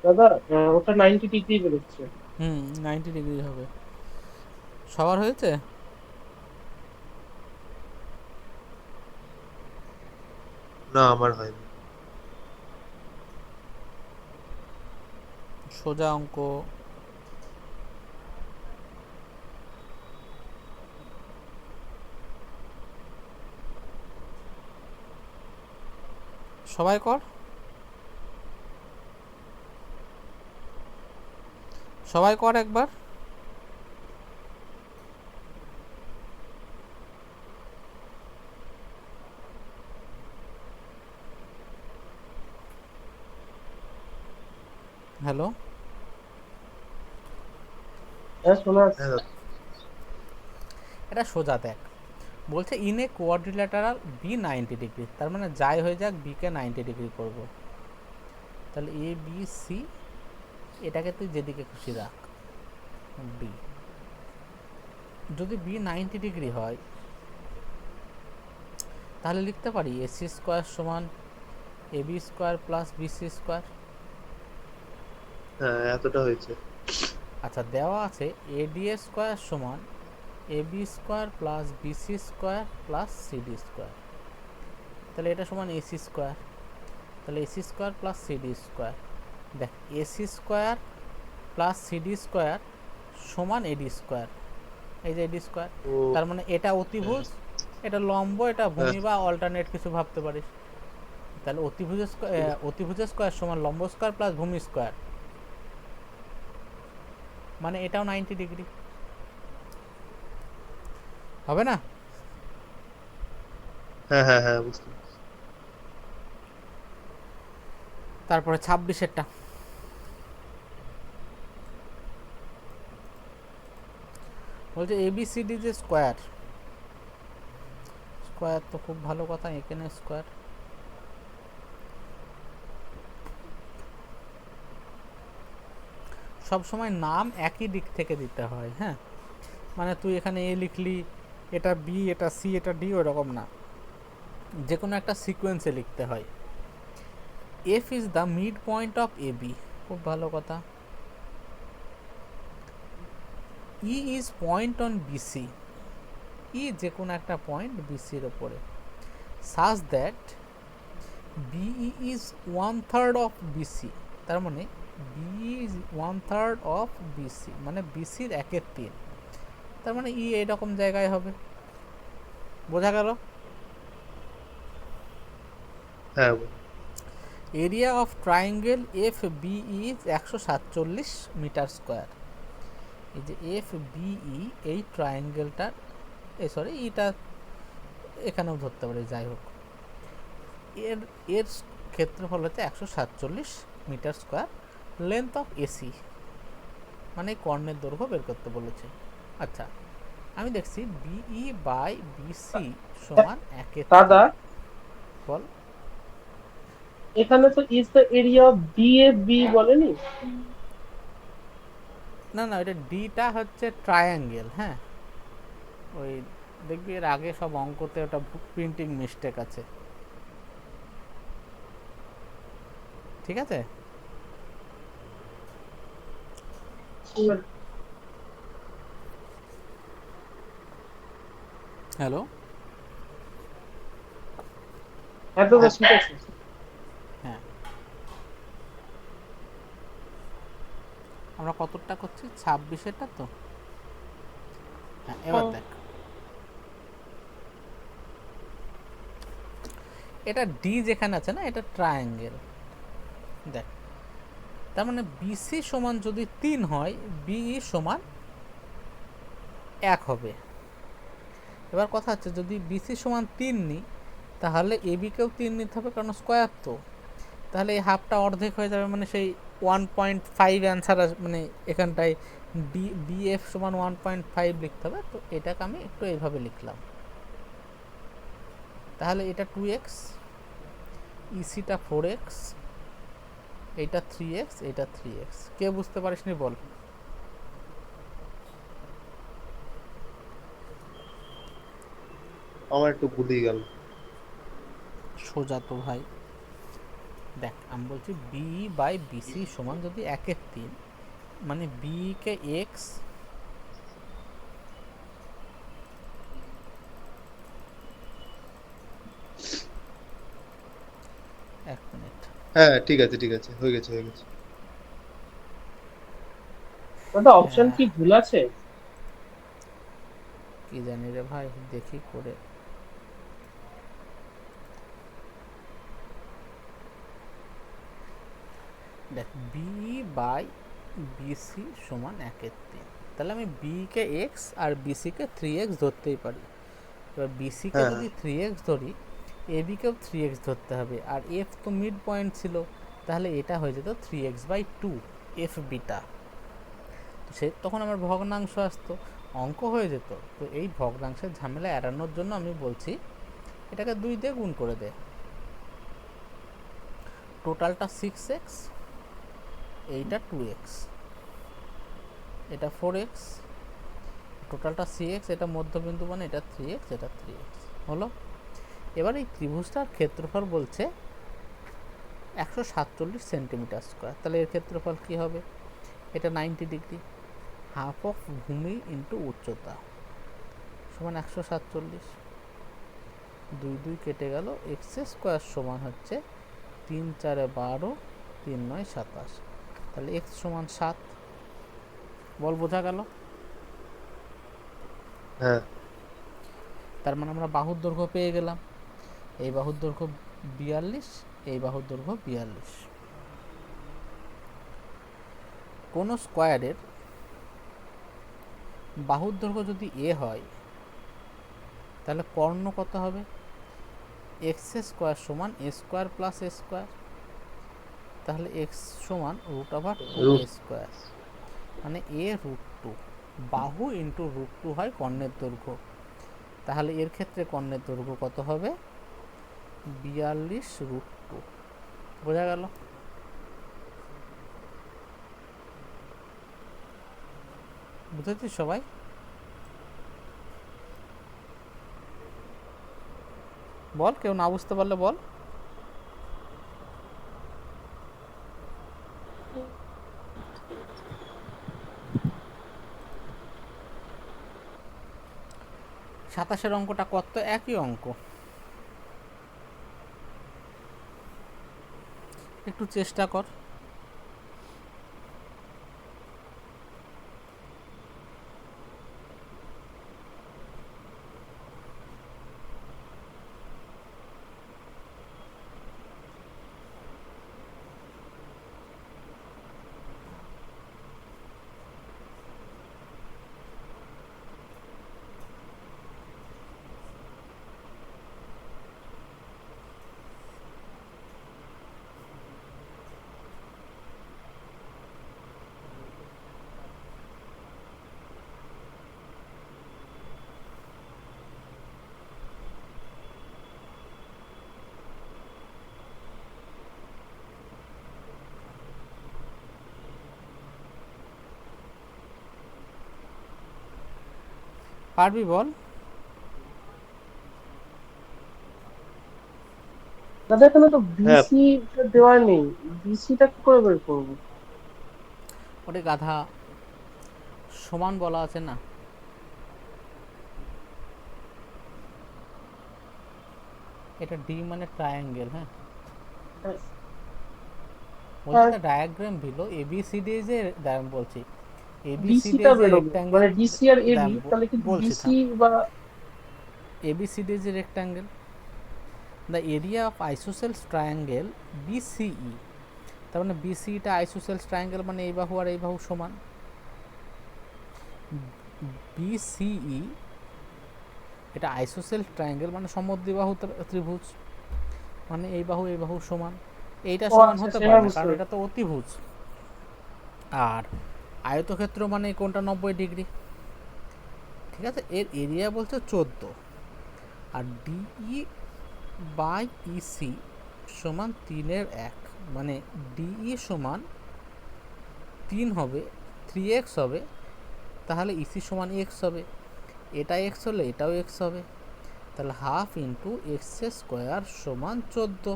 দাদা, ওটা 90 ডিগ্রি বেরোচ্ছে। 90 ডিগ্রি হবে। সবার হয়েছে? না আমার হয়নি। সোজা অঙ্ক। সবাই কর, সবাই কর একবার। হ্যালো, হ্যাঁ শোনা যাচ্ছে। হ্যাঁ দাদা। এটা সোজা দেখ, বলছে in a quadrilateral B 90 degree, তার মানে যাই হয়ে যাক বিকে 90 ডিগ্রি করব। তাহলে এ বি সি, এটাকে তুই যেদিকে খুশি রাখ। বি যদি বি 90 ডিগ্রি হয় তাহলে লিখতে পারি এসি স্কোয়ার সমান A B square plus BC square. হ্যাঁ এতটা হয়েছে। আচ্ছা, দেওয়া আছে এডি স্কোয়ার সমান A B square plus BC square plus CD square. তাহলে এটা সমান এসি স্কোয়ার, তাহলে AC square plus CD square. দেখ, AC square plus CD square সমান এডি স্কোয়ার, এই যে এডি স্কোয়ার। ও তার মানে এটা অতিভুজ, এটা লম্ব, এটা ভূমি বা অল্টারনেট কিছু ভাবতে পারিস। তাহলে অতিভুজ স্কোয়ার সমান লম্ব স্কোয়ার প্লাস ভূমি স্কোয়ার, মানে এটাও 90 ডিগ্রি হবে না? হ্যাঁ হ্যাঁ হ্যাঁ বুঝতে পারছি। তারপরে 26-এরটা বলছে এবিসিডি যে স্কোয়ার, স্কোয়ার তো খুব ভালো কথা, এখানে স্কোয়ার। সব সময় নাম একই দিক থেকে দিতে হয়, হ্যাঁ, মানে তুই এখানে এ লিখলি, এটা বি, এটা সি, এটা ডি, ওরকম না, যে কোনো একটা সিকোয়েন্সে লিখতে হয়। F is the mid point of A B, খুব ভালো কথা। E is point on BC, E যে কোনো একটা পয়েন্ট বিসির ওপরে, such that BE is 1/3 of BC, তার মানে বি ইজ 1/3 অফ বিসি, মানে বিসির 1/3, তার মানে ই এইরকম জায়গায় হবে। বোঝা গেল? হ্যাঁ area of triangle F B is 147 metre square. এই যে এফ বিই, এই ট্রায়াঙ্গেলটার, সরি এটা এখানেও ধরতে পারি, যাই হোক, এর এর ক্ষেত্রফল হচ্ছে 147 metre square. Length of AC, মানে কর্ণের দৈর্ঘ্য বের করতে বলেছে। আচ্ছা, আমি দেখছি বিই বাই বিসি সমান 1/3। দাদা বল। এখানে তো is the area of B A B বলেনি? না না, এটা ডিটা হচ্ছে ট্রায়াঙ্গেল, হ্যাঁ, ওই দেখবি এর আগে সব অঙ্কতে ওটা প্রিন্টিং মিস্টেক আছে, ঠিক আছে? হ্যালো, হ্যাঁ দাদা ঠিক আছে। হ্যাঁ, আমরা কতটা করছি? 26-এরটা তো। হ্যাঁ, এবার দেখ, এটা ডি যেখানে আছে না, এটা ট্রায়াঙ্গেল। দেখ, তার মানে বিসি সমান যদি 3 হয়, বিই সমান 1 হবে। এবার কথা হচ্ছে, যদি বিসি সমান 3 নিই, তাহলে এবিকেও 3 নিতে হবে, কারণ স্কোয়ার তো। তাহলে এই হাফটা অর্ধেক হয়ে যাবে, মানে সেই 1.5 অ্যান্সার, মানে এখানটায় বিএফ সমান 1.5 লিখতে হবে। তো এটাকে আমি একটু এইভাবে লিখলাম, তাহলে এটা 2x, ইসিটা 4x, এইটা 3x, এইটা 3x। কে বুঝতে পারিসনি বল? আমার একটু ভুলেই গেল। সোজা তো ভাই। দেখ, আমি বলছি বি বাই বিসি সমান যদি 1/3, মানে বি কে এক্স, এক মিনিট, হ্যাঁ ঠিক আছে ঠিক আছে, হয়ে গেছে হয়ে গেছে। দাদা অপশন কি ভুল আছে? কি জানি রে ভাই, দেখি করে। দেখ, বি বাই বিসি সমান 1/3, তাহলে আমি বি কে এক্স আর বিসি কে 3x ধরতেই পারি। এবার বিসি কে হ্যাঁ যদি 3x ধরি, এবি কেও 3x ধরতে হবে, আর এফ তো মিড পয়েন্ট ছিল, তাহলে এটা হয়ে যেত 3x/2 এফ বিটা। সে তখন আমার ভগ্নাংশ আসতো, অঙ্ক হয়ে যেত। তো এই ভগ্নাংশের ঝামেলা এড়ানোর জন্য আমি বলছি এটাকে 2 দিয়ে গুণ করে দে। টোটালটা 6x, এইটা 2x, এটা 4x, টোটালটা 6x, এটা মধ্যবিন্দু মানে এটা 3x, এটা 3x হলো। এবার এই ত্রিভুজটার ক্ষেত্রফল বলছে 147 সেন্টিমিটার স্কোয়ার, তাহলে এর ক্ষেত্রফল কি হবে? এটা 90 ডিগ্রি, হাফ অফ ভূমি ইন্টু উচ্চতা সমান 147, 2 2 কেটে গেল, এক্স স্কোয়ার সমান হচ্ছে 3 4 12, 3 9 27, তাহলে এক্স সমান 7। বল বোঝা গেল? হ্যাঁ তার মানে আমরা বাহুর দৈর্ঘ্য পেয়ে গেলাম, এই বাহুর দৈর্ঘ্য 42, এই বাহুর দৈর্ঘ্য 42। কোন স্কোয়ারের বাহুর দৈর্ঘ্য যদি এ হয়, তাহলে কর্ণ কত হবে? এক্স স্কোয়ার সমান এ স্কোয়ার প্লাস এ স্কোয়ার, তাহলে এক্স সমান √2 স্কোয়ার, মানে এ √2, বাহু ইন্টু √2 হয় কর্ণের দৈর্ঘ্য। তাহলে এর ক্ষেত্রে কর্ণের দৈর্ঘ্য কত হবে? 42√2। বোঝা গেল? বুঝেছিস সবাই? বল, কেউ না বুঝতে পারলে বল। সাতাশের অঙ্কটা কত? একই অঙ্ক, একটু চেষ্টা কর। পারবি? বল। দাদা এখানে তো হ্যাঁ বিসি দেওয়া নেই, বিসিটা কি করে বের করবো? ওরে গাধা, সমান বলা আছে না, এটা ডি মানে ট্রায়াঙ্গেল। হ্যাঁ, বলছি দ্য ডায়াগ্রাম বিলো এবিসিডি যে বলছি, এবিসিডি বিসিটা যে বেরোবে রেক্ট্যাঙ্গেল, মানে ডিসি আর এবি, তাহলে কিন্তু বলছি বিসি থাম, বা এবিসিডি যে rectangle, the area of isosceles triangle BCE, তার মানে বিসিটা আইসোসেলস ট্রায়াঙ্গেল মানে এই বাহু আর এই বাহু সমান। বিসিই এটা আইসোসেলস ট্রায়াঙ্গেল মানে সমদ্বিবাহু ত্রিভুজ, মানে এই বাহু সমান, এইটা ও সমান আচ্ছা, হতে সেটা পারে না, বুঝতে কারণ পেরেছি। এটা তো অতিভুজ। আর আয়তক্ষেত্র মানে কোনটা 90 ডিগ্রি, ঠিক আছে। এর এরিয়া বলছে 14, আর ডিই বাই ইসি সমান 3/1, মানে ডিই সমান 3 হবে, 3x হবে, তাহলে ইসি সমান এক্স হবে, এটা এক্স হলে এটাও এক্স হবে, তাহলে হাফ ইন্টু এক্স স্কোয়ার সমান 14,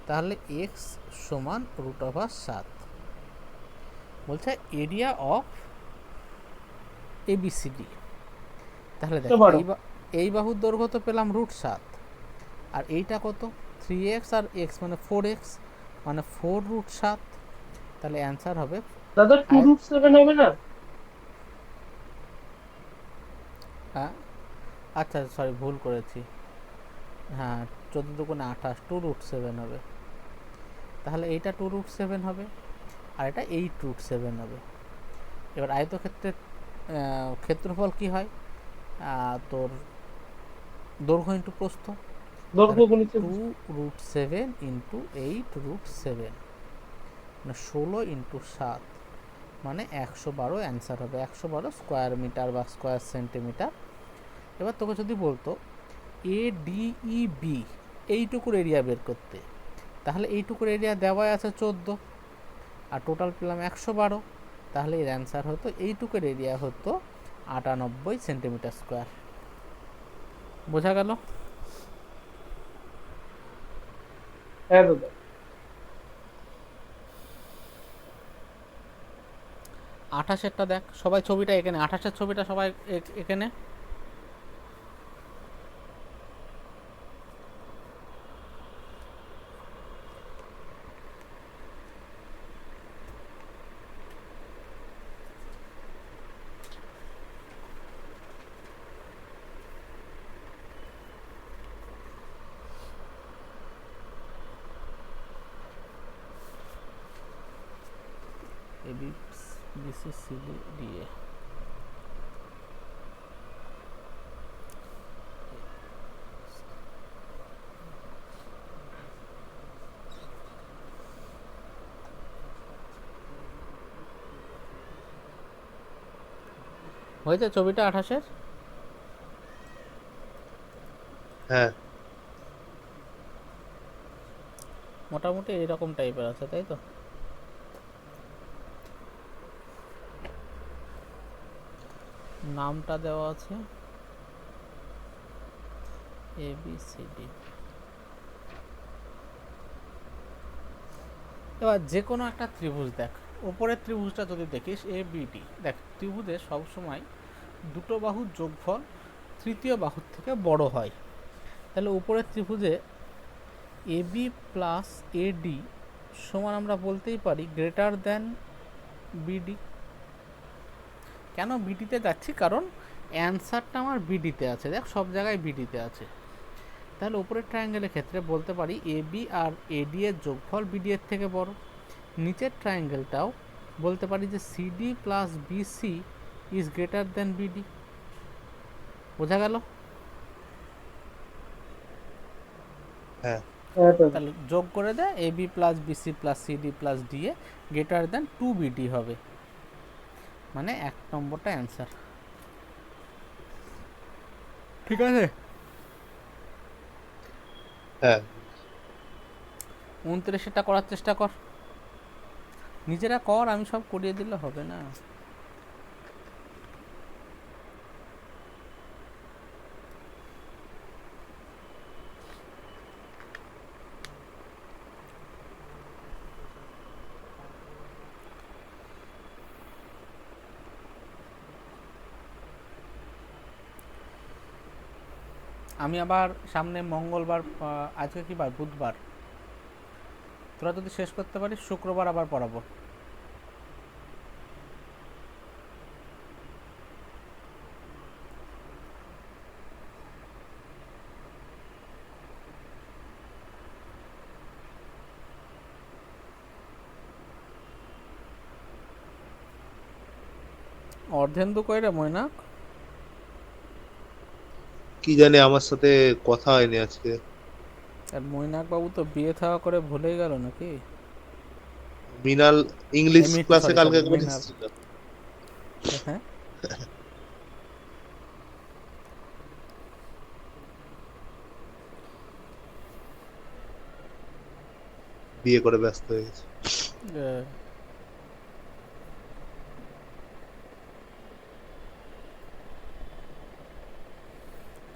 তাহলে এক্স সমান √7। বলছে এরিয়া অফ এবিসিডি। তাহলে দেখ, 112। এই বাহুর দৈর্ঘ্য তো পেলাম √7, আর এইটা কত 3x আর x মানে 4x, মানে 4√7। তাহলে অ্যান্সার হবে দাদা 2√7 হবে না? হ্যাঁ, আচ্ছা সরি, ভুল করেছি। হ্যাঁ, 14×2 = 28, 2√7 হবে। তাহলে এইটা 2√7 হবে, আর এটা 8√7 হবে। এবার আয়তক্ষেত্রের ক্ষেত্রফল কি হয়, তোর দৈর্ঘ্য ইন্টু প্রস্থ। দৈর্ঘ্য গুণিত 2√7 ইন্টু 8√7 মানে 16 ইন্টু 7 মানে 112 অ্যান্সার হবে। 112 স্কোয়ার মিটার বা স্কোয়ার সেন্টিমিটার। এবার তোকে যদি বলতো ADEB এইটুকুর এরিয়া বের করতে, তাহলে এইটুকুর এরিয়া দেওয়াই আছে 14, আর টোটাল পেলাম 112। তাহলে এর অ্যান্সার হতো এইটুকুর এরিয়া হতো 98 সেন্টিমিটার স্কোয়ার। বোঝা গেল? হ্যাঁ দাদা। 28-এরটা দেখ, সবাই ছবিটা এখানে, 28-এর ছবিটা সবাই এখানে। ABCDE হয়েছে ছবিটা 28-এর? হ্যাঁ মোটামুটি এইরকম টাইপের আছে, তাই তো? নামটা দেওয়া আছে ABCD। এবার যে কোনো একটা ত্রিভুজ দেখ, ওপরের ত্রিভুজটা যদি দেখিস ABD, দেখ ত্রিভুজে সবসময় দুটো বাহুর যোগফল তৃতীয় বাহুর থেকে বড় হয়। তাহলে উপরের ত্রিভুজে AB প্লাস AD সমান আমরা বলতেই পারি গ্রেটার দ্যান BD। কেন বিডিতে যাচ্ছি, কারণ অ্যান্সারটা আমার বিডিতে আছে। দেখ সব জায়গায় বিডিতে আছে। তাহলে উপরের ট্রায়াঙ্গেলের ক্ষেত্রে বলতে পারি এবি আর এডি এর যোগফল বিডি এর থেকে বড়। নিচের ট্রায়াঙ্গেলটাও বলতে পারি যে CD plus BC is greater than BD. বোঝা গেল? হ্যাঁ হ্যাঁ দাদা। তাহলে যোগ করে দেয় AB plus BC plus CD plus DA greater than two BD হবে, মানে 1 নম্বরটা অ্যান্সার। ঠিক আছে? হ্যাঁ 29-টা করার চেষ্টা কর, নিজেরা কর, আমি সব করিয়ে দিলে হবে না। আমি আবার সামনে মঙ্গলবার, আজকে কি বার, বুধবার, তোরা যদি শেষ করতে পারিস শুক্রবার আবার পড়াবো। অর্ধেন্দু কইরে ময়নাক? কি জানি, আমার সাথে কথা হয়নি আজকে। আর মৈনাক বাবু তো বিয়ে থাওয়া করে ভুলেই গেল নাকি? মৃণাল ইংলিশ এমনি ক্লাসে সরি কালকে সরি একবার মৃণাল। এসেছিল। হ্যাঁ, বিয়ে করে ব্যস্ত হয়ে গেছে।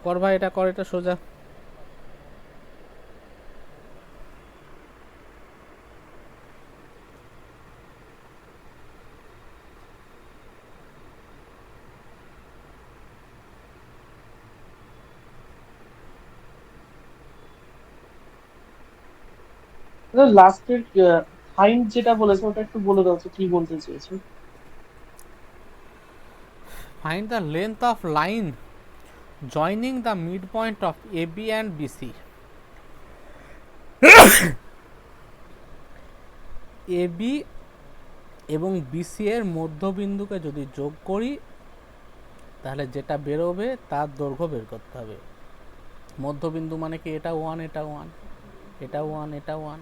কর ভাই, এটা কর, এটা সোজা। লাস্টের ফাইন্ড যেটা বলেছে ওটা একটু বলে দাও তো কি বলতে চেয়েছে। Find the length of line joining the mid point of AB and BC. AB এবং বিসি এর মধ্যবিন্দুকে যদি যোগ করি তাহলে যেটা বেরোবে তার দৈর্ঘ্য বের করতে হবে। মধ্যবিন্দু মানে কি, এটা 1 এটা 1 এটা 1 এটা 1,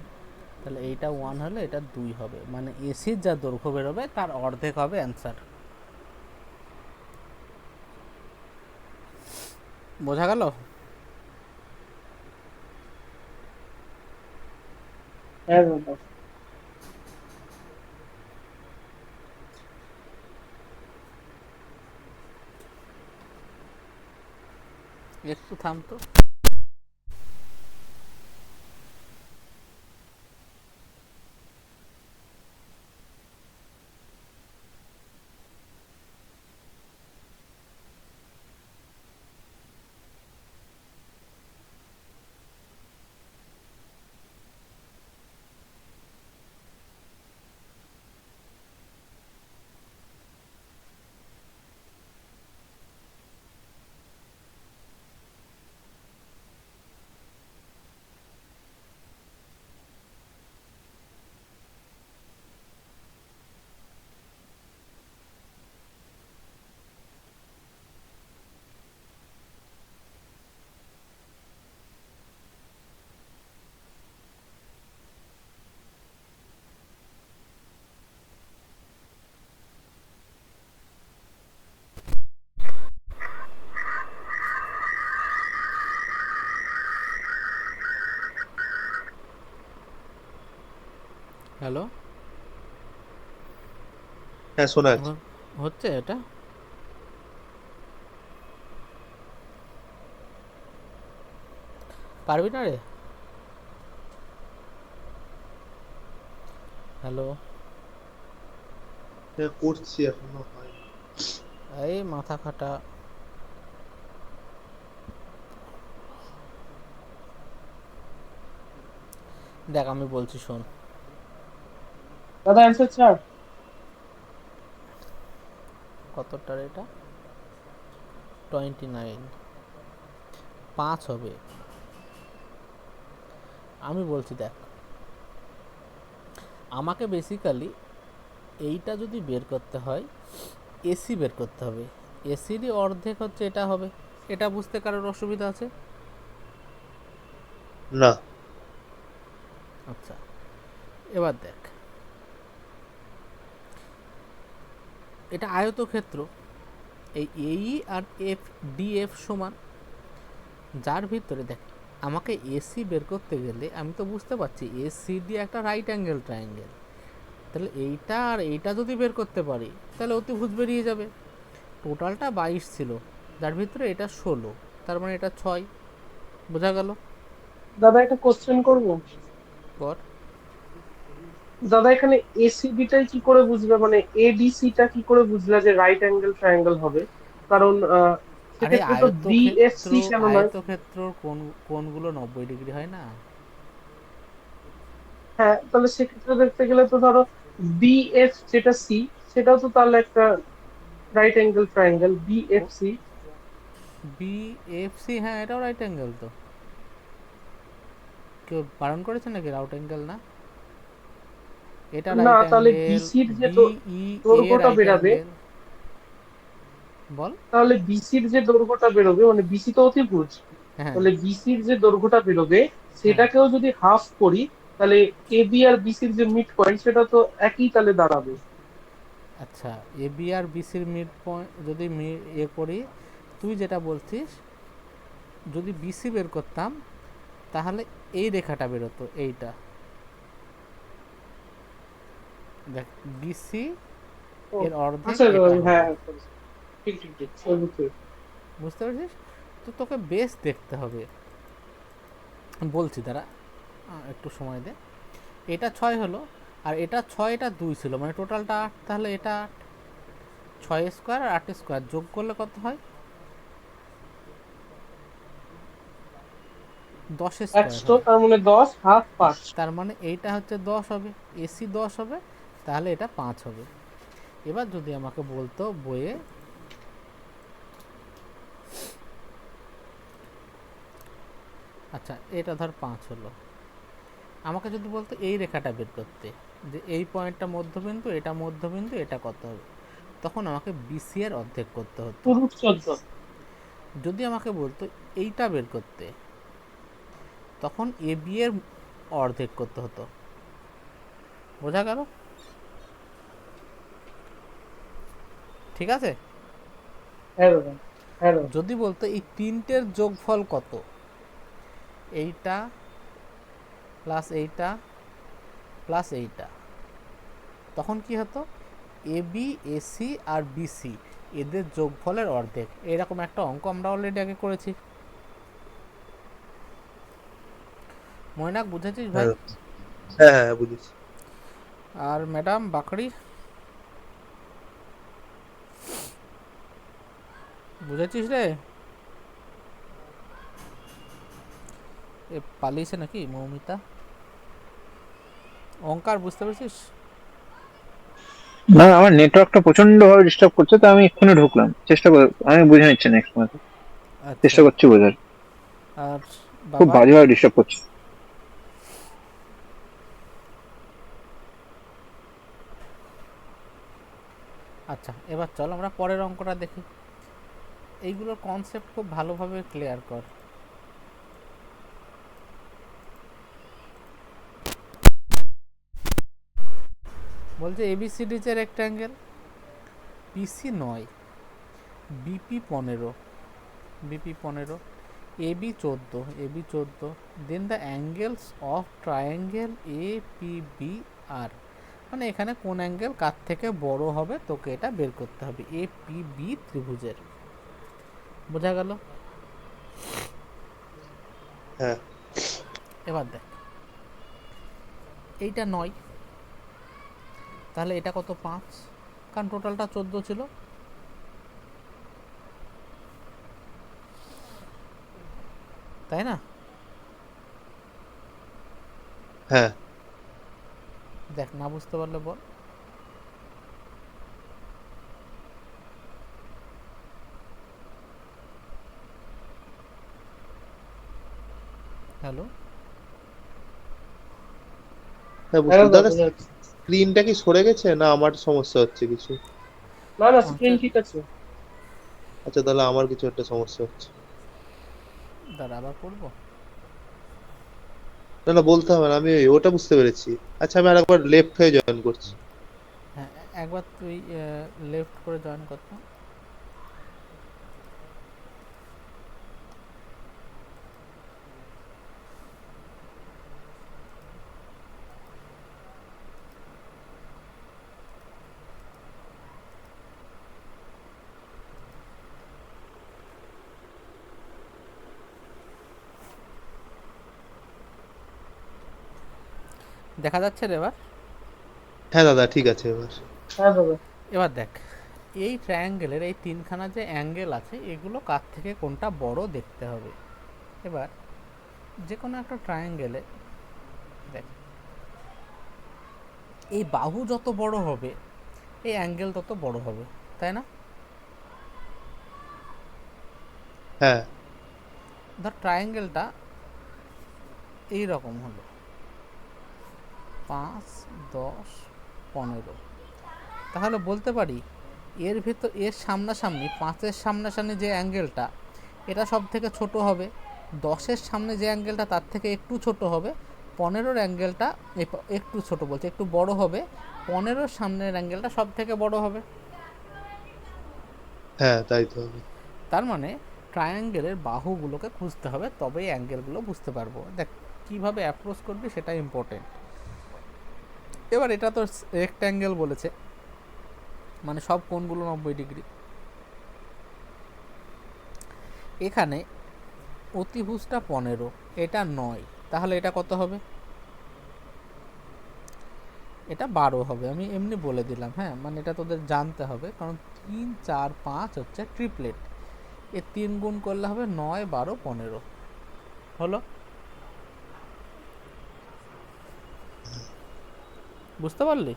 তাহলে এইটা 1 হলে এটা 2 হবে, মানে এসির যা দৈর্ঘ্য বেরোবে তার অর্ধেক হবে অ্যান্সার। বোঝা গেল? হ্যাঁ দাদা। একটু থাম তো। হ্যালো, হ্যাঁ শোনা যাচ্ছে। হচ্ছে এটা? পারবি না রে? হ্যালো, হ্যাঁ করছি, এখনো হয়নি। এই মাথা খাটা। দেখ আমি বলছি শোন। দাদা অ্যান্সার 4। কতটার এটা? 29, 5 হবে। আমি বলছি দেখ, আমাকে বেসিক্যালি এইটা যদি বের করতে হয় এসি বের করতে হবে। এসিরই অর্ধেক হচ্ছে এটা হবে। এটা বুঝতে কারোর অসুবিধা আছে? না। আচ্ছা, এবার দেখ, এটা আয়তক্ষেত্র। এই এই আর এফ ডিএফ সমান, যার ভিতরে দেখ আমাকে এসি বের করতে গেলে আমি তো বুঝতে পারছি এসি দিয়ে একটা রাইট অ্যাঙ্গেল ট্রায়াঙ্গেল, তাহলে এইটা আর এইটা যদি বের করতে পারি তাহলে অতিভুজ বেরিয়ে যাবে। টোটালটা 22 ছিল, যার ভিতরে এটা 16, তার মানে এটা 6। বোঝা গেল? দাদা একটা কোশ্চেন করবো। কর। দাদা এখানে এসিবিটাই কি করে বুঝবে, মানে এডিসিটা কি করে বুঝলে যে রাইট অ্যাঙ্গেল ট্রায়াঙ্গেল হবে? কারণ আরে সেক্ষেত্রে তো আয়তক্ষেত্র, বিএফসি কেন নয়? আয়তক্ষেত্রর কোণগুলো 90 ডিগ্রি হয় না? হ্যাঁ তাহলে সেক্ষেত্রে দেখতে গেলে তো ধরো বিএফ যেটা সি, সেটাও তো তাহলে একটা right angle triangle BFC. BFC, হ্যাঁ এটাও রাইট অ্যাঙ্গেল তো। কেউ বারণ করেছে নাকি রাউট অ্যাঙ্গেল না? এটা না রাইট তাহলে অ্যাঙ্গেল, বিসির যে বিই এ দৈর্ঘ্যটা রাইট বেরাবে, অ্যাঙ্গেল। বল। তাহলে বিসির যে দৈর্ঘ্যটা বেরোবে, মানে বিসি তো অতিভুজ, হ্যাঁ তাহলে বিসির যে দৈর্ঘ্যটা বেরোবে হ্যাঁ, সেটাকেও যদি হাফ করি তাহলে এবি আর বিসির যে মিড পয়েন্ট সেটা তো একই তাহলে দাঁড়াবে। আচ্ছা, এ বি আর বিসির মিড পয়েন্ট যদি এ করি, তুই যেটা বলছিস যদি বিসি বের করতাম তাহলে এই রেখাটা বেরোতো, এইটা দেখ, বিসি ও এর অর্ধেক আচ্ছা এটা হবে। হ্যাঁ ঠিক ঠিক ঠিক ওই বুঝতে পেরেছি। বুঝতে পারছিস? তো তোকে বেস দেখতে হবে। বলছি দাঁড়া, একটু সময় দে। এটা 6 হলো, আর এটা 6 এটা 2 ছিল, মানে টোটালটা 8, তাহলে এটা 8, 6 স্কোয়ার আর 8 স্কোয়ার যোগ করলে কত হয়? 10 100 স্কোয়ার হবে, তার মানে 10 হাফ 5। তার মানে এইটা হচ্ছে 10 হবে, এসি 10 হবে, তাহলে এটা 5 হবে। এবার যদি আমাকে বলতো বইয়ে আচ্ছা এটা ধর 5 হলো, আমাকে যদি বলতো এই রেখাটা বের করতে, যে এই পয়েন্টটা মধ্যবিন্দু, এটা মধ্যবিন্দু, এটা কত হবে, তখন আমাকে বিসি এর অর্ধেক করতে হতো। পুরুষ 14। যদি আমাকে বলতো এইটা বের করতে, তখন এ বি এর অর্ধেক করতে হতো। বোঝা গেল? ঠিক আছে। হ্যাঁ দাদা, হ্যাঁ দাদা। যদি বলতো এই তিনটের যোগফল কত, এইটা প্লাস এইটা প্লাস এইটা, তখন কি হতো, A B AC R BC এদের যোগফলের অর্ধেক। এরকম একটা অঙ্ক আমরা অলরেডি আগে করেছি। ময়নাক বুঝেছিস ভাই? হ্যাঁ হ্যাঁ হ্যাঁ বুঝেছি। আর ম্যাডাম বাকড়ি বুঝেছিস রে? এ পালিয়েছে নাকি মৌমিতা? অঙ্কার বুঝতে পেরেছিস? না, আমার নেটওয়ার্কটা প্রচন্ড ভাবে ডিস্টার্ব করছে, তো আমি এক্ষুনি ঢুকলাম, আমি বুঝে নিচ্ছি নেক্সট মাস, আচ্ছা। চেষ্টা করছি বোঝার। আর খুব বাবা? বাজেভাবে ডিস্টার্ব করছে। আচ্ছা এবার চল আমরা পরের অঙ্কটা দেখি। এইগুলোর কনসেপ্ট খুব ভালোভাবে ক্লিয়ার কর। বলছে এবিসিডি যে rectangle, PC 9, BP 15, BP 15, AB 14, AB 14, then the angles of triangle A P B are, মানে এখানে কোন অ্যাঙ্গেল কার থেকে বড় হবে তোকে এটা বের করতে হবে এ পি বি ত্রিভুজের। বোঝা গেল? হ্যাঁ এবার দেখ এইটা 9, তাহলে এটা কত 5, কারণ টোটালটা 14 ছিল, তাই না? হ্যাঁ। দেখ না বুঝতে পারলে বল। হ্যালো হ্যাঁ হ্যাঁ বুঝতে দাদা, দাদা, বোঝা যাচ্ছে। স্ক্রিনটা কি সরে গেছে না আমার সমস্যা হচ্ছে কিছু? না না, স্ক্রিন ঠিক আছে। আচ্ছা তাহলে আমার কিছু একটা সমস্যা হচ্ছে। দাঁড়া আবার পড়বো। না না বলতে হবে না, আমি ওটা বুঝতে পেরেছি। আচ্ছা আমি আরেকবার লেফট হয়ে জয়েন করছি। হ্যাঁ একবার তুই লেফট করে জয়েন করতো। দেখা যাচ্ছে রে এবার? হ্যাঁ দাদা ঠিক আছে এবার। হ্যাঁ দাদা। এবার দেখ এই ট্রায়াঙ্গেলের এই তিনখানা যে অ্যাঙ্গেল আছে এগুলো কার থেকে কোনটা বড় দেখতে হবে। এবার যে কোনো একটা ট্রায়াঙ্গেলে দেখ এই বাহু যত বড় হবে এই অ্যাঙ্গেল তত বড় হবে, তাই না? হ্যাঁ ধর ট্রায়াঙ্গেলটা এই রকম হলো 5, 10, 15, তাহলে বলতে পারি এর ভিতর এর সামনাসামনি 5-এর সামনাসামনি যে অ্যাঙ্গেলটা এটা সব থেকে ছোট হবে, 10-এর সামনে যে অ্যাঙ্গেলটা তার থেকে একটু ছোট হবে, 15-এর অ্যাঙ্গেলটা একটু ছোট বলছে একটু বড় হবে, 15-এর সামনের অ্যাঙ্গেলটা সব থেকে বড় হবে। হ্যাঁ তাই তো হবে। তার মানে ট্রায়াঙ্গেলের বাহুগুলোকে খুঁজতে হবে, তবে এই অ্যাঙ্গেলগুলো বুঝতে পারবো। দেখ কীভাবে অ্যাপ্রোচ করবি সেটা ইম্পর্টেন্ট। এবার এটা তো রেক্ট্যাঙ্গেল বলেছে, মানে সব কোণগুলো 90 ডিগ্রি। এখানে অতিভুজটা 15, এটা 9, তাহলে এটা কত হবে? এটা 12 হবে। আমি এমনি বলে দিলাম, হ্যাঁ মানে এটা তোদের জানতে হবে, কারণ 3, 4, 5 হচ্ছে ট্রিপলেট, এর 3 গুণ করলে হবে 9, 12, 15 হলো। বুঝতে পারলি?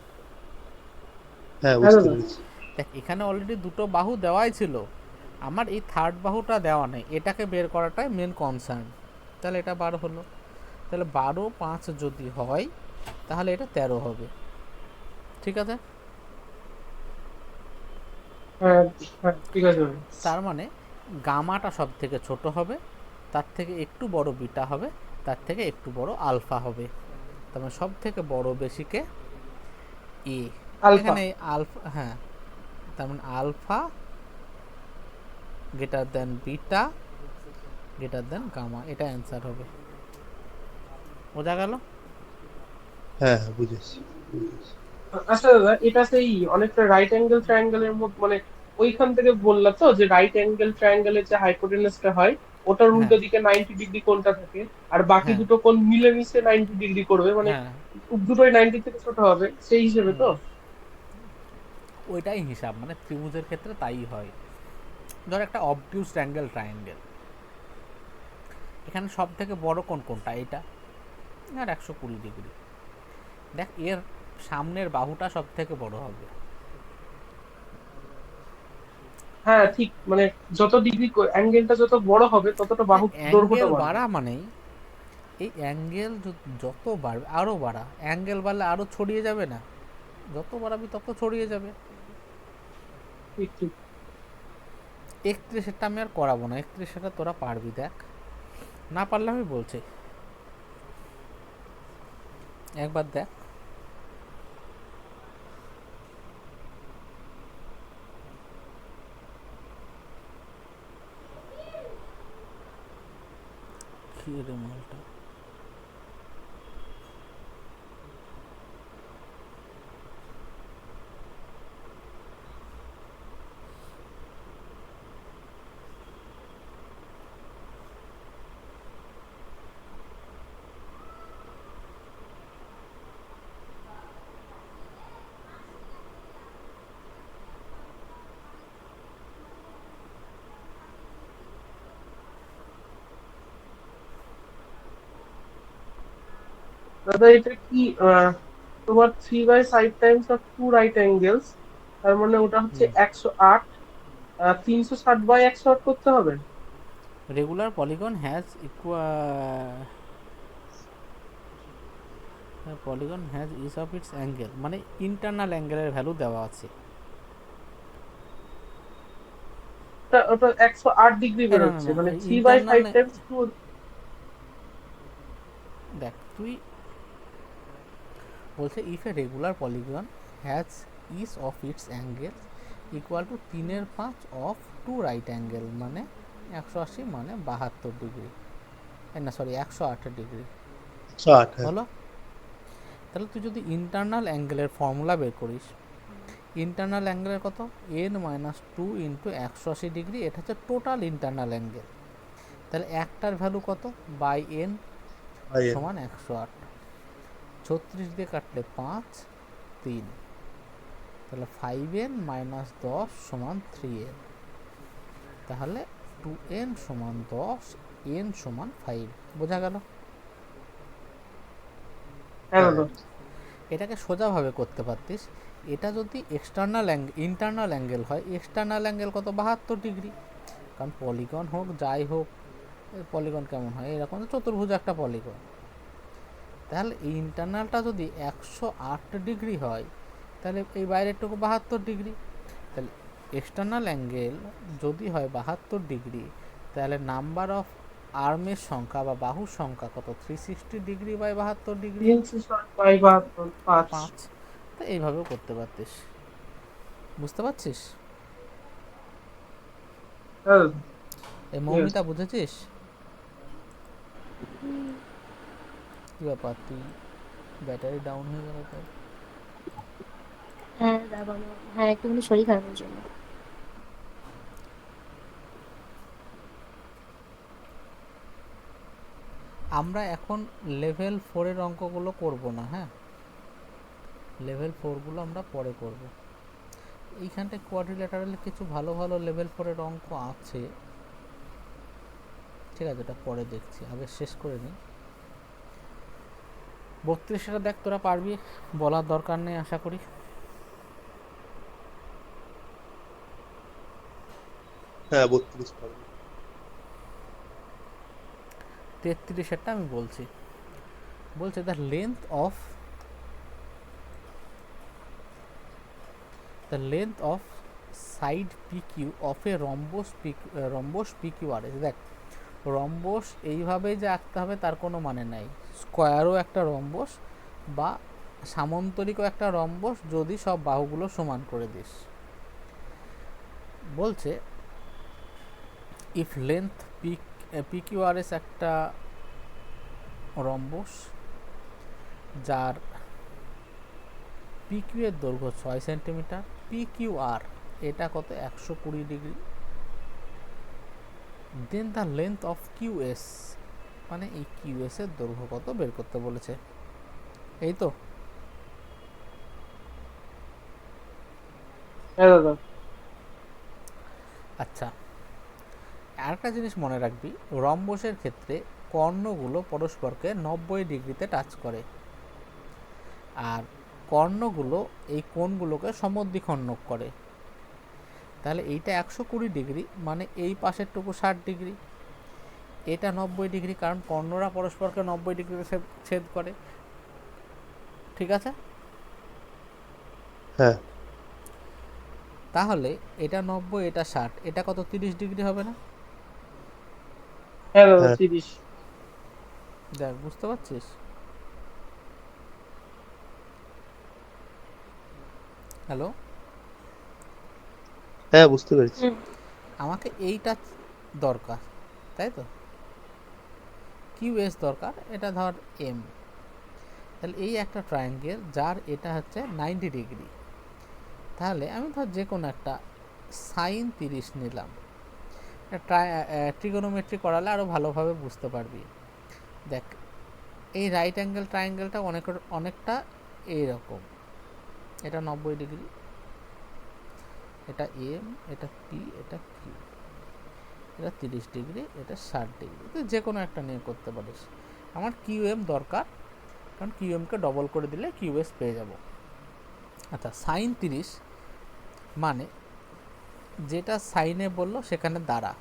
হ্যাঁ, হ্যাঁ বুঝতে দাদা। পেরেছি। দেখ এখানে অলরেডি দুটো বাহু দেওয়াই ছিল, আমার এই থার্ড বাহুটা দেওয়া নেই, এটাকে বের করাটাই মেন কনসার্ন। তাহলে এটা 12 হলো, তাহলে 12 5 যদি হয় তাহলে এটা 13 হবে। ঠিক আছে, হ্যাঁ হ্যাঁ ঠিক আছে ভাই। তার মানে গামাটা সব থেকে ছোট হবে, তার থেকে একটু বড় বিটা হবে, তার থেকে একটু বড় আলফা হবে। তার মানে সব থেকে বড় বেশিকে এ, আলফা। এখানে আলফা, হ্যাঁ, তার মানে alpha greater than beta greater than gamma, এটা অ্যান্সার হবে। বোঝা গেল? হ্যাঁ হ্যাঁ, বুঝেছি বুঝেছি। আচ্ছা দাদা, এটা সেই অনেকটা রাইট অ্যাঙ্গেল ট্রায়াঙ্গেলের মধ্যে, মানে ওইখান থেকে বললা তো যে রাইট অ্যাঙ্গেল ট্রায়াঙ্গেলের যে হাইপোটেনাসটা হয় ওটার হ্যাঁ উল্টো দিকে 90 ডিগ্রি কোণটা থাকে, আর বাকি হ্যাঁ দুটো কোণ মিলেমিশে 90 ডিগ্রি করবে, মানে হ্যাঁ, দুটোই 90 থেকে ছোট হবে সেই হিসেবে তো। ওইটাই হিসাব, মানে ত্রিভুজের ক্ষেত্রে তাই হয়। ধর একটা অবটিউস অ্যাঙ্গেল ট্রায়াঙ্গেল, এখানে সব থেকে বড় কোণ কোনটা? এটা, আর 120 ডিগ্রি। দেখ এর সামনের বাহুটা সব থেকে বড় হবে। হ্যাঁ ঠিক, মানে যত ডিগ্রি অ্যাঙ্গেলটা যত বড় হবে ততটা বাহু দৈর্ঘ্যটা অ্যাঙ্গেল বাড়বে। বাড়া মানেই এই অ্যাঙ্গেল যত বাড়বে আরও বাড়া, অ্যাঙ্গেল বাড়লে আরও ছড়িয়ে যাবে না? যত বাড়াবি তত ছড়িয়ে যাবে। ঠিক ঠিক। 31 আমি আর করাবো না, 31 তোরা পারবি, দেখ না পারলে আমি বলছি একবার দেখ। কি রে মালটা, দাদা এটা কি তোমার 3/5 টাইমস অফ 2 রাইট অ্যাঙ্গেলস, তার মানে ওটা হচ্ছে 108, 360/108 করতে হবে। Regular polygon has polygon has each of its angle, মানে ইন্টারনাল অ্যাঙ্গেলের ভ্যালু দেওয়া আছে। ওটা ওটা 108 ডিগ্রি না না বেরোচ্ছে, না, মানে three by internal, five times two. দেখ তুই বলছে if a regular polygon has each of its angle equal to 3/5 of 2 right angle, মানে 180 মানে 72 ডিগ্রি, না সরি 108 ডিগ্রি 108, হ্যাঁ। হলো। তাহলে তুই যদি ইন্টারনাল অ্যাঙ্গেলের ফর্মুলা বের করিস, ইন্টারনাল অ্যাঙ্গেলের কত, n-2 ইন্টু 180 ডিগ্রি, এটা হচ্ছে টোটাল ইন্টারনাল অ্যাঙ্গেল। তাহলে একটার ভ্যালু কত, বাই এন IN, সমান 108, 36 দিয়ে কাটলে 5 3, তাহলে 5n-10 সমান 3n, তাহলে 2n সমান 10, n সমান 5। বোঝা গেল? হ্যাঁ হ্যাঁ দাদা। এটাকে সোজাভাবে করতে পারতিস, এটা যদি এক্সটার্নাল অ্যাঙ্গেল, ইন্টারনাল অ্যাঙ্গেল হয়, এক্সটার্নাল অ্যাঙ্গেল কত, 72 ডিগ্রি। কারণ পলিগন হোক যাই হোক, পলিগন কেমন হয়, এরকম চতুর্ভুজ একটা পলিগন। তাহলে এই ইন্টারনালটা যদি 108 ডিগ্রি হয়, তাহলে এই বাইরেরটুকু 72 ডিগ্রি। তাহলে এক্সটার্নাল অ্যাঙ্গেল যদি হয় 72 ডিগ্রি, তাহলে নাম্বার অফ আর্মের সংখ্যা বা বাহুর সংখ্যা কত, 360 ডিগ্রি বাই 72 ডিগ্রি, 360/5। 5। তো এইভাবেও করতে পারতিস। বুঝতে পারছিস? হ্যাঁ এই ঠিক আছে। মৌমিতা বুঝেছিস? কি ব্যাপার, তুই ব্যাটারি ডাউন হয়ে গেল তোর? হ্যাঁ দাদা বলো। হ্যাঁ একটুখানি শরীর খারাপের জন্য। আমরা এখন লেভেল 4-এর অঙ্কগুলো করব না, হ্যাঁ, লেভেল 4গুলো আমরা পরে করব। এইখানটায় কোয়াড্রিল্যাটারালে কিছু ভালো ভালো লেভেল 4-এর অঙ্ক আছে, ঠিক আছে, এটা পরে দেখছি, আগে শেষ করে নিই। 32 দেখ তোরা পারবি, বলার দরকার নেই আশা করি। হ্যাঁ 32 পারবো। 33 আমি বলছি, বলছে the length of side PQ of a rhombus PQRS. দেখ রম্বস এইভাবেই যে আঁকতে হবে তার কোনো মানে নাই, স্কোয়ারও একটা রম্বস বা সামান্তরিকও একটা রম্বস যদি সব বাহুগুলো সমান করে দিস। বলছে ইফ লেন্থ পিকিউআরএস একটা রম্বস যার পিকিউ এর দৈর্ঘ্য 6 সেন্টিমিটার, পিকিউআর এটা কত 120 degree, then the length of QS মানে এই কিউএস এর দৈর্ঘ্য কত বের করতে বলেছে। এই তো হ্যাঁ দাদা। আচ্ছা, আরেকটা জিনিস মনে রাখবি, রম্বসের ক্ষেত্রে কর্ণগুলো পরস্পরকে 90 ডিগ্রিতে টাচ করে, আর কর্ণগুলো এই কোণগুলোকে সমদ্বিখণ্ডক করে। তাহলে এইটা 120 ডিগ্রি মানে এই পাশেরটুকু 60 ডিগ্রি, এটা 90 ডিগ্রি, কারণ কর্ণরা পরস্পরকে 90 ডিগ্রিতে ছেদ করে। ঠিক আছে, হ্যাঁ তাহলে এটা 90 এটা 60, এটা কত 30 ডিগ্রি হবে না? হ্যাঁ দাদা হ্যাঁ 30। দেখ বুঝতে পারছিস? হ্যালো, হ্যাঁ বুঝতে পেরেছি। হুম। আমাকে এইটা দরকার, তাই তো, কিউএস দরকার, এটা ধর এম। তাহলে এই একটা ট্রায়াঙ্গেল যার এটা হচ্ছে 90 ডিগ্রি, তাহলে আমি ধর যে কোনো একটা সাইন 30 নিলাম। ট্রিগোনোমেট্রি করালে আরও ভালোভাবে বুঝতে পারবি। দেখ এই রাইট অ্যাঙ্গেল ট্রায়াঙ্গেলটা অনেকটা এইরকম, এটা 90 ডিগ্রি, এটা এম, এটা পি, এটা কিউ, এটা 30 ডিগ্রি, এটা 60 ডিগ্রি, তো যে কোনো একটা নিয়ে করতে পারিস। আমার কিউএম দরকার, কারণ কিউএমকে ডবল করে দিলে কিউএস পেয়ে যাব। আচ্ছা, সাইন 30 মানে যেটা সাইনে বললো সেখানে দাঁড়া।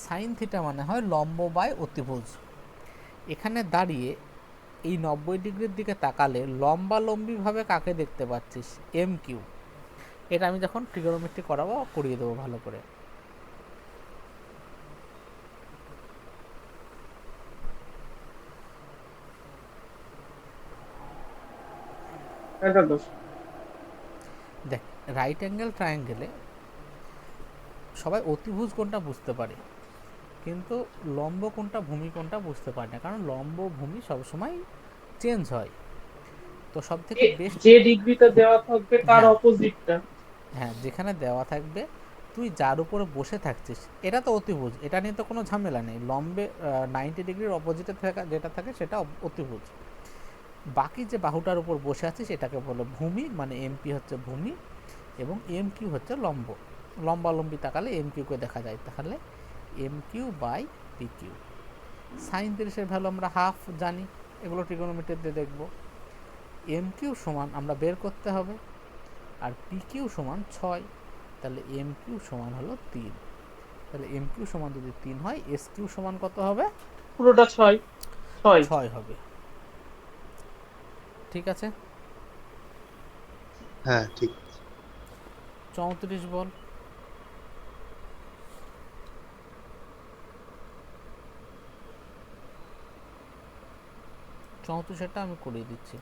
সাইন থিটা মানে হয় লম্ব বাই অতিভুজ। এখানে দাঁড়িয়ে এই 90 ডিগ্রির দিকে তাকালে লম্বালম্বিভাবে কাকে দেখতে পাচ্ছিস? M Q. এটা আমি যখন ট্রিগোনোমেট্রি করাবো করিয়ে দেবো ভালো করে। হ্যাঁ দাদা। দেখ রাইট অ্যাঙ্গেল ট্রায়াঙ্গেলে সবাই অতিভুজ কোনটা বুঝতে পারে, কিন্তু লম্ব কোনটা ভূমি কোনটা বুঝতে পারে না, কারণ লম্ব ভূমি সবসময় চেঞ্জ হয়। তো সব থেকে বেস্ট, যে ডিগ্রিটা দেওয়া থাকবে তার হ্যাঁ অপোজিটটা। হ্যাঁ, যেখানে দেওয়া থাকবে তুই যার উপরে বসে থাকছিস এটা তো অতিভুজ, এটা নিয়ে তো কোনো ঝামেলা নেই। লম্বে 90 ডিগ্রির অপোজিটে থাকা যেটা থাকে সেটা অতিভুজ। বাকি যে বাহুটার উপর বসে আছিস এটাকে বলে ভূমি, মানে এমপি হচ্ছে ভূমি এবং এম কিউ হচ্ছে লম্ব। লম্বালম্বি তাকালে এম কিউকে দেখা যায়, তাহলে M Q by P Q. Sine 30-এর ভ্যালু আমরা হাফ জানি, এগুলো ট্রিগোনোমেট্রিতে দেখব। এম কিউ সমান আমরা বের করতে হবে, আর পি কিউ সমান 6, তাহলে এম কিউ সমান হলো 3। তাহলে এম কিউ সমান যদি 3 হয়, এস কিউ সমান কত হবে? পুরোটা 6 6। 6 হবে। ঠিক আছে, হ্যাঁ ঠিক। 34 বল। 34টা আমি করিয়ে দিচ্ছি।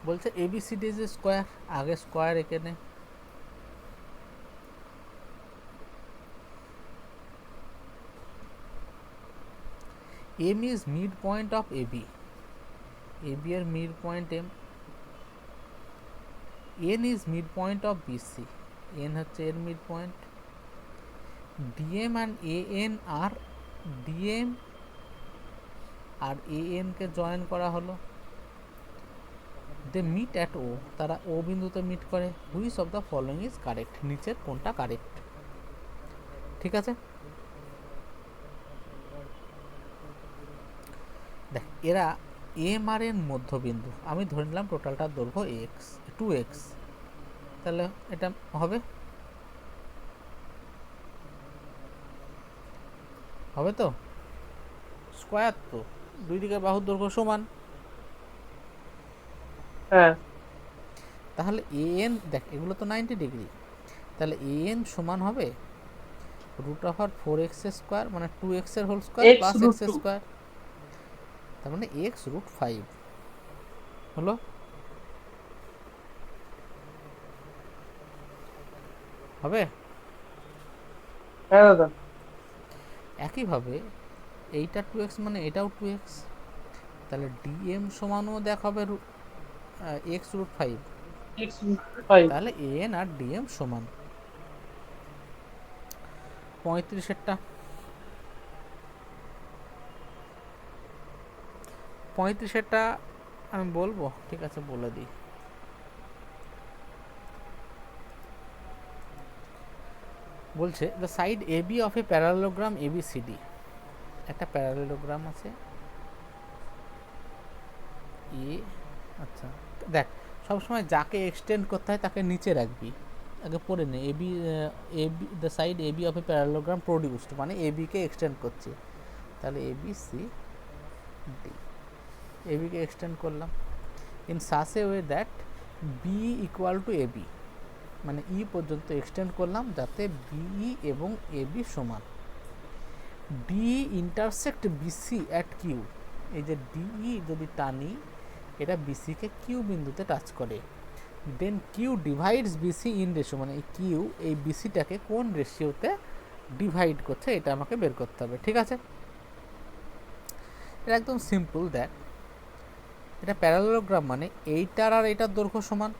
বলছে এবিসিডি ইজ স্কোয়ার, আগে স্কোয়ার এঁকে নে। M is mid point of AB, AB এর mid point M. N is mid point of BC, N হচ্ছে এর mid point. DM and A N are DM আর এ এন কে join করা হলো, দে মিট অ্যাট ও, তারা ও বিন্দুতে meet করে। Which of the following is correct, নিচের কোনটা কারেক্ট? ঠিক আছে, দেখ এরা এম আর এর মধ্যবিন্দু, আমি ধরে নিলাম টোটালটার দৈর্ঘ্য এক্স, 2x, তাহলে এটা হবে হবে তো স্কোয়ার, তো দুই দিকের বাহুর দৈর্ঘ্য সমান। হ্যাঁ তাহলে এন দেখ এগুলো তো 90 ডিগ্রি, তাহলে এন সমান হবে √4x স্কোয়ার মানে 2x এর whole square x plus root x 2 square, তার মানে x√5 হলো। হবে হ্যাঁ দাদা একইভাবে এইটা 2x মানে এটাও 2x, তাহলে ডিএম সমানও দেখ হবে x√5, x root 5 তাহলে এন আর ডিএম সমান 35 35 আমি বলবো, ঠিক আছে বলে দিই। বলছে the side A B of a parallelogram A B C D, একটা প্যারালোগ্রাম আছে এ, আচ্ছা দেখ সবসময় যাকে এক্সটেন্ড করতে হয় তাকে নিচে রাখবি, আগে পড়ে নে। A B the side A B of a parallelogram produced মানে এ বিকে এক্সটেন্ড করছে, তাহলে A B C D, A বিকে এক্সটেন্ড করলাম in such a way that B equal to A B, মানে ই পর্যন্ত এক্সটেন্ড করলাম যাতে বিই এবং এ বি সমান। D intersect BC at Q, এই যে ডিই যদি টানি এটা বিসিকে কিউ বিন্দুতে টাচ করে, then Q divides BC in ratio, মানে এই কিউ এই বিসিটাকে কোন রেশিওতে ডিভাইড করছে এটা আমাকে বের করতে হবে, ঠিক আছে। এটা একদম সিম্পল, দেখ এটা প্যারালোগ্রাম মানে এইটার আর এইটার দৈর্ঘ্য সমান।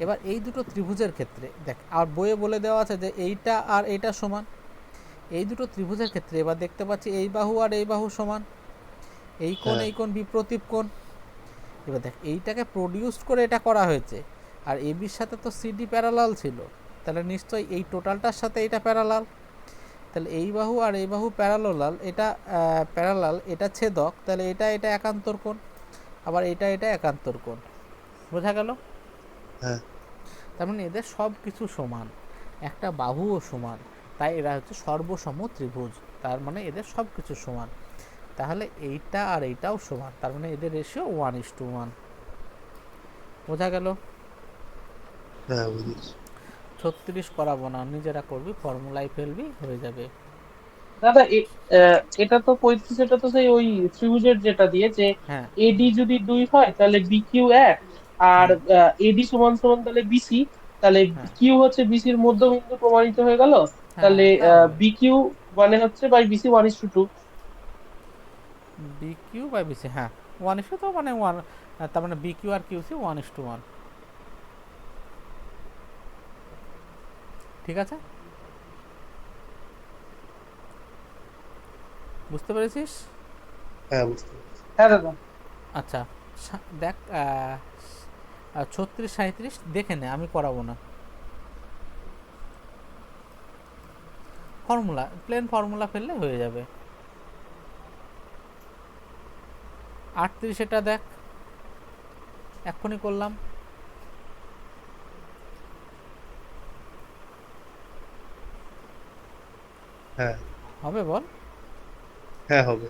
এবার এই দুটো ত্রিভুজের ক্ষেত্রে দেখ, আর বইয়ে বলে দেওয়া আছে যে এইটা আর এইটা সমান, এই দুটো ত্রিভুজের ক্ষেত্রে এবার দেখতে পাচ্ছি এই বাহু আর এই বাহু সমান, এই কোণ হ্যাঁ। এই কোণ বিপ্রতীপ কোণ। এবার দেখ এইটাকে প্রডিউস করে এটা করা হয়েছে, আর এ বির সাথে তো সিডি প্যারালাল ছিল, তাহলে নিশ্চয়ই এই টোটালটার সাথে এটা প্যারালাল, তাহলে এই বাহু আর এই বাহু প্যারালাল, এটা প্যারালাল, এটা ছেদক, তাহলে এটা এটা একান্তর কোণ, আবার এটা এটা একান্তর কোণ, বোঝা গেল? হ্যাঁ তার মানে এদের সব কিছু সমান, একটা বাহুও সমান, তাই এরা হচ্ছে সর্বসম ত্রিভুজ, তার মানে এদের সব কিছু সমান। তাহলে এইটা আর এইটাও সমান, তার মানে এদের রেশিও 1:1, বোঝা গেল? হ্যাঁ বুঝেছি। 36 করাবো না, নিজেরা করবি, ফর্মুলায় ফেলবি, হয়ে যাবে। দাদা এটা তো 35, এটা তো সেই ওই ত্রিভুজের যেটা দিয়ে যে হ্যাঁ এডি যদি 2 হয় তাহলে বিকিউ 1, আর হ্যাঁ এডি সমান সমান তাহলে বিসি, তাহলে হ্যাঁ কিউ হচ্ছে বিসির মধ্যবিন্দু প্রমাণিত হয়ে গেল, হ্যাঁ তাহলে তা হবে, বিকিউ মানে হচ্ছে by BC 1:2। B Q by BC, হ্যাঁ 1:, তো মানে 1, তার মানে বি কিউ আর কিউ সি 1:1, ঠিক আছে, বুঝতে পেরেছিস? হ্যাঁ বুঝতে পেরেছি। হ্যাঁ দাদা আচ্ছা দেখ 36 37 দেখে নে, আমি করাবো না, ফর্মুলা প্লেন ফর্মুলা ফেললে হয়ে যাবে। 38 এটা দেখ এক্ষুনি করলাম, হ্যাঁ হবে বল? হ্যাঁ হবে।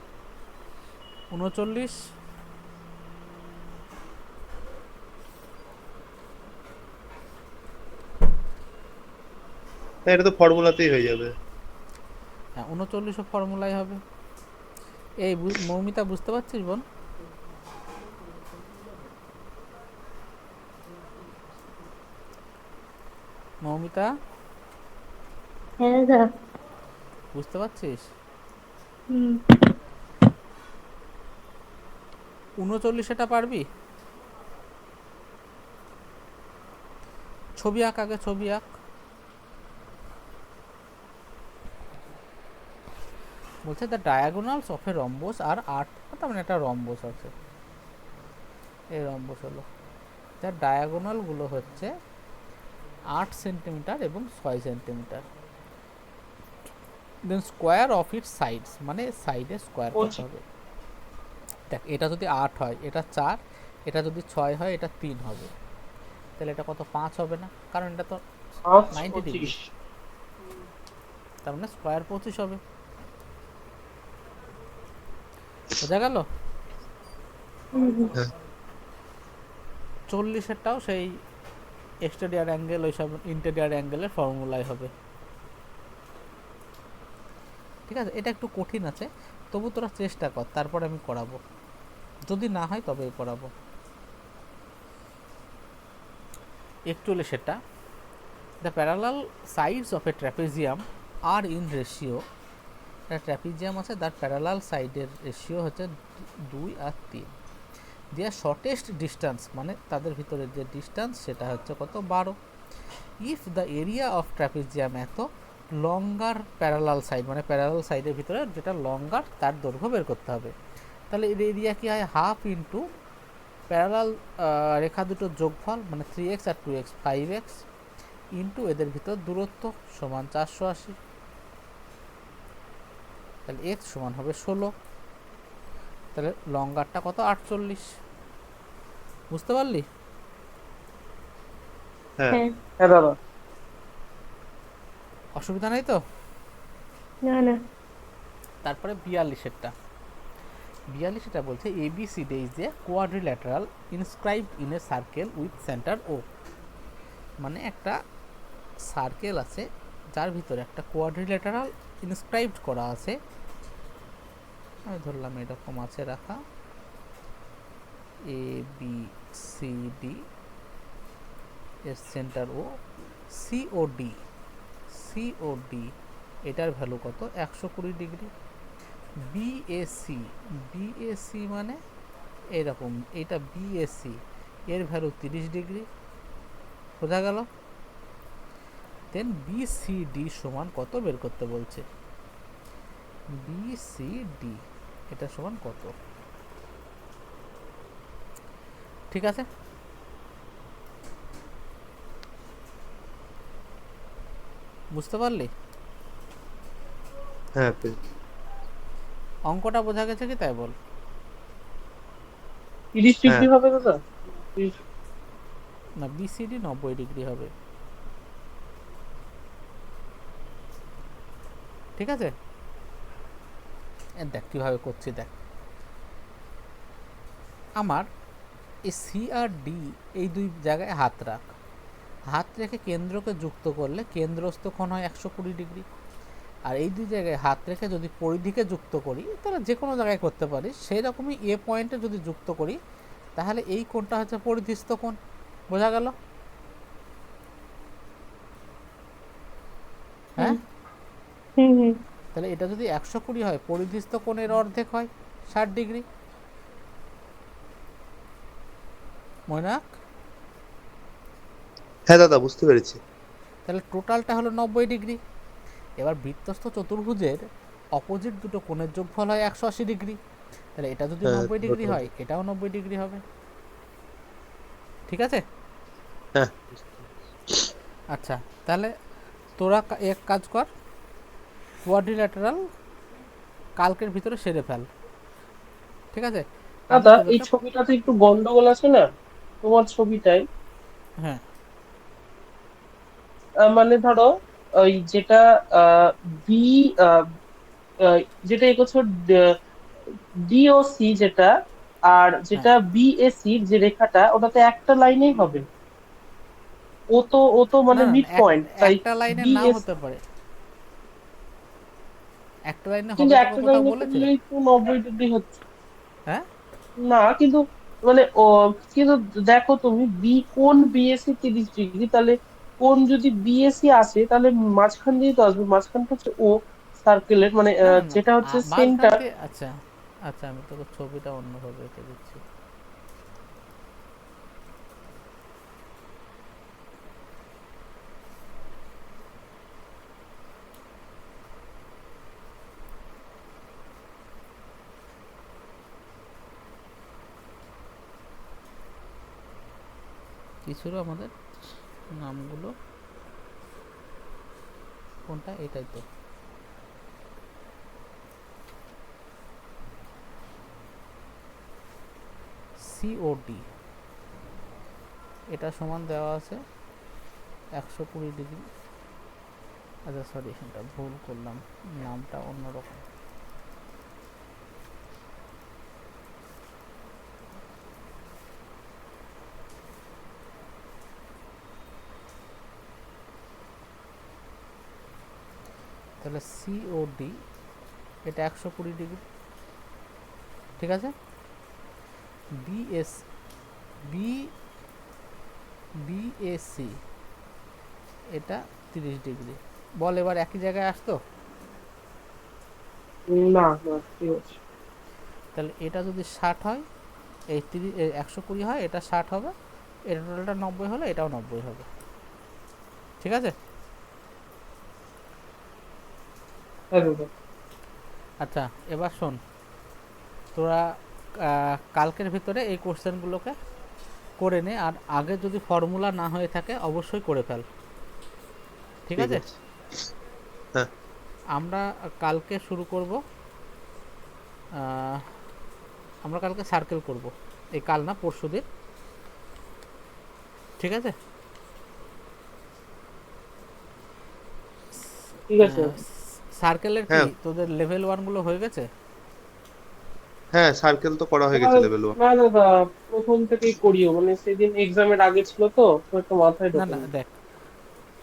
39 হ্যাঁ এটা তো ফর্মুলাতেই হয়ে যাবে। হ্যাঁ 39ও ফর্মুলাই হবে। এই মৌমিতা বুঝতে পারছিস বোন? মৌমিতা হ্যাঁ দাদা। বুঝতে পারছিস? হুম। 39 এটা পারবি? ছবি আঁক, আগে ছবি আঁক। বলছে the diagonals of a rhombus are 8, তার মানে একটা রম্বস আছে, এই রম্বস হলো, যার ডায়াগোনালগুলো হচ্ছে 8 সেন্টিমিটার এবং 6 centimetre. Then square of it sides, মানে সাইডে স্কোয়ার করতে 25। হবে। দেখ এটা যদি 8 হয় এটা 4, এটা যদি 6 হয় এটা 3 হবে, তাহলে এটা কত 5 হবে না, কারণ এটা তো 5 90 ডিগ্রি, 25। তার মানে স্কোয়ার 25 হবে। বোঝা গেল? হুম হুম। হ্যাঁ 40-এরটাও সেই এক্সটেরিয়র অ্যাঙ্গেল ওইসব ইন্টেরিয়র অ্যাঙ্গেলের ফর্মুলাই হবে। ঠিক আছে, এটা একটু কঠিন আছে, তবু তোরা চেষ্টা কর, তারপর আমি করাবো, যদি না হয় তবেই করাবো। 41-এরটা, the parallel sides of a trapezium are in ratio, একটা ট্র্যাপিজিয়াম আছে তার প্যারালাল সাইডের রেশিও হচ্ছে 2 আর 3, দেয়ার শর্টেস্ট ডিস্টেন্স মানে তাদের ভিতরে যে ডিস্টেন্স সেটা হচ্ছে কত 12। If the area of trapezium এত, লঙ্গার প্যারালাল সাইড মানে প্যারালাল সাইডের ভিতরে যেটা লঙ্গার তার দৈর্ঘ্য বের করতে হবে। তাহলে এর এরিয়া কি হয়, হাফ ইন্টু প্যারালাল রেখা দুটোর যোগফল মানে 3x আর 2x 5x ইন্টু এদের ভিতর দূরত্ব সমান 480, তাহলে x সমান হবে 16, তাহলে লঙ্গারটা কত 48। বুঝতে পারলি? হ্যাঁ হ্যাঁ। হ্যাঁ দাদা। অসুবিধা নেই তো? না না। তারপরে 42-এরটা, 42-এটা বলছে ABCD is a quadrilateral inscribed in a circle with centre O, মানে একটা সার্কেল আছে যার ভিতরে একটা কোয়াড্রিল্যাটারাল ইনস্ক্রাইবড করা আছে, আমি ধরলাম এরকম আছে রাখা ABCD এর সেন্টার ও, COD এটার ভ্যালু কত 120 ডিগ্রি, BAC মানে এরকম, এটা BAC এর ভ্যালু 30 ডিগ্রি। বোঝা গেল? দেন BCD সমান কত বের করতে বলছে, BCD এটা সমান কত, ঠিক আছে? বুঝতে পারলি? হ্যাঁ অঙ্কটা বোঝা গেছে কি তাই বল? 30 ডিগ্রি হবে দাদা? না, BCD 90 ডিগ্রি হবে, ঠিক আছে? দেখ কীভাবে করছি, দেখ আমার এই C আর D এই দুই জায়গায় হাত রাখ, হাত রেখে কেন্দ্রকে যুক্ত করলে কেন্দ্রস্থ কোণ হয় 120 ডিগ্রি, আর এই দুই জায়গায় হাত রেখে যদি পরিধিকে যুক্ত করি, তাহলে যে কোনো জায়গায় করতে পারিস, সেই রকমই A পয়েন্টে যদি যুক্ত করি তাহলে এই কোণটা হচ্ছে পরিধিস্থ কোণ। বোঝা গেল? হ্যাঁ, হুম হুম। তাহলে এটা যদি 120 হয়, পরিধিস্থ কোণের অর্ধেক হয় 60 ডিগ্রি। ময়নাক, হ্যাঁ দাদা বুঝতে পেরেছি। তাহলে টোটালটা হলো 90 ডিগ্রি। এবার বৃত্তস্থ চতুর্ভুজের অপোজিট দুটো কোণের যোগফল হয় 180 ডিগ্রি, তাহলে এটা যদি হ্যাঁ 90 ডিগ্রি হয় এটাও 90 ডিগ্রি হবে, ঠিক আছে? হ্যাঁ আচ্ছা, তাহলে তোরা এক কাজ কর, কোয়াড্রিল্যাটারাল কালকের ভিতরে সেরে ফেল, ঠিক আছে? দাদা এই ছবিটাতে একটু গন্ডগোল আছে না তোমার ছবিটায়? হ্যাঁ, মানে ধরো ওই যেটা বি যেটা এগোছো ডিওসি যেটা, আর যেটা বিএসি যে রেখাটা ওটাতে একটা লাইনেই হবে। ও তো না মানে না, মিড পয়েন্ট, তাই একটা লাইনে নাও বিএস, হতে পারে, একটা লাইনে কিন্তু হবে তোকে একটা কোথাও লাইনে বলেছে? করলেই তো 90 ডিগ্রি হচ্ছে। হ্যাঁ, না কিন্তু মানে ও, কিন্তু দেখো তুমি কোন বিএসসি 30 ডিগ্রি, তাহলে কোন যদি বিএসসি আসে তাহলে মাঝখান দিয়ে তো আসবে, মাঝখানটা হচ্ছে ও সার্কেলের মানে না না, যেটা হচ্ছে মাঝখান সেন্টার। দিয়ে, আচ্ছা আচ্ছা, আমি তোকে ছবিটা অন্যভাবে এঁকে দিচ্ছি। কি ছিল আমাদের নামগুলো, কোনটা? এটাই তো, সিওডি এটা সমান দেওয়া আছে 120 ডিগ্রি। আচ্ছা সরি, এটা ভুল করলাম, নামটা অন্যরকম। তাহলে সিওডি এটা 120 ডিগ্রি, ঠিক আছে। বিএসি এটা 30 ডিগ্রি। বল এবার একই জায়গায় আসতো। না না, ঠিক আছে। তাহলে এটা যদি 60 হয়, এই 120 হয়, এটা 60 হবে, এটা টোটালটা 90 হলে এটাও 90 হবে, ঠিক আছে। হ্যাঁ দাদা। আচ্ছা এবার শোন, তোরা কালকের ভিতরে এই কোশ্চেনগুলোকে করে নে, আর আগে যদি ফর্মুলা না হয়ে থাকে অবশ্যই করে ফেল, ঠিক আছে। হ্যাঁ। আমরা কালকে শুরু করব, আমরা কালকে সার্কেল করব, এই কাল না পরশু দিন, ঠিক আছে। ঠিক আছে। সার্কেলের কি হ্যাঁ। তোদের লেভেল 1 গুলো হয়ে গেছে? হ্যাঁ, সার্কেল তো করা হয়ে গেছে লেভেল 1। না দাদা, প্রথম থেকেই করিও, মানে সেদিন এক্সামের আগে ছিল তো, তো একটু মাথায় না ঢোকে না, দেখ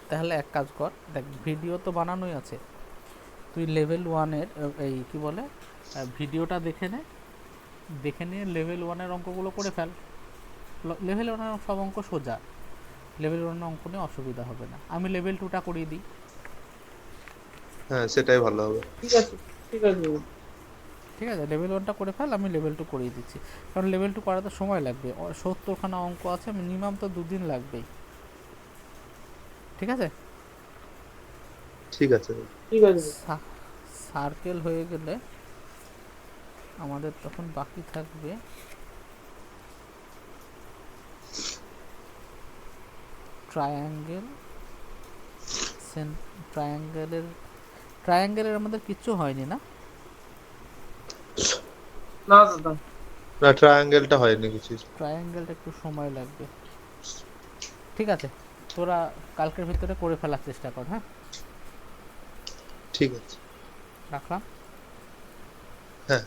তাহলে এক কাজ কর, দেখ ভিডিও তো বানানোই আছে, তুই লেভেল 1-এর এই কি বলে ভিডিওটা দেখে নে, দেখে নিয়ে লেভেল 1-এর অঙ্কগুলো করে ফেল। লেভেল 1-এর সব অঙ্ক সোজা, লেভেল 1-এর অঙ্ক নিয়ে অসুবিধা হবে না। আমি লেভেল 2টা করিয়ে দিই। হ্যাঁ, সেটাই ভালো হবে। ঠিক আছে, ঠিক আছে। ঠিক আছে, লেভেল 1টা করে ফেল, আমি লেভেল 2 করিয়ে দিচ্ছি, কারণ লেভেল 2 করাতে সময় লাগবে, 70খানা অঙ্ক আছে, মিনিমাম তো 2 দিন লাগবেই, ঠিক আছে। ঠিক আছে। ঠিক আছে। সার্কেল হয়ে গেলে আমাদের তখন বাকি থাকবে ট্রায়াঙ্গেল। ট্রায়াঙ্গেলের আমাদের কিচ্ছু হয়নি না? না দাদা। না, ট্রায়াঙ্গেলটা হয়নি কিছু। ট্রায়াঙ্গেলটা একটু সময় লাগবে, ঠিক আছে। তোরা কালকের ভিতরে করে ফেলার চেষ্টা কর, হ্যাঁ। ঠিক আছে। রাখলাম। হ্যাঁ।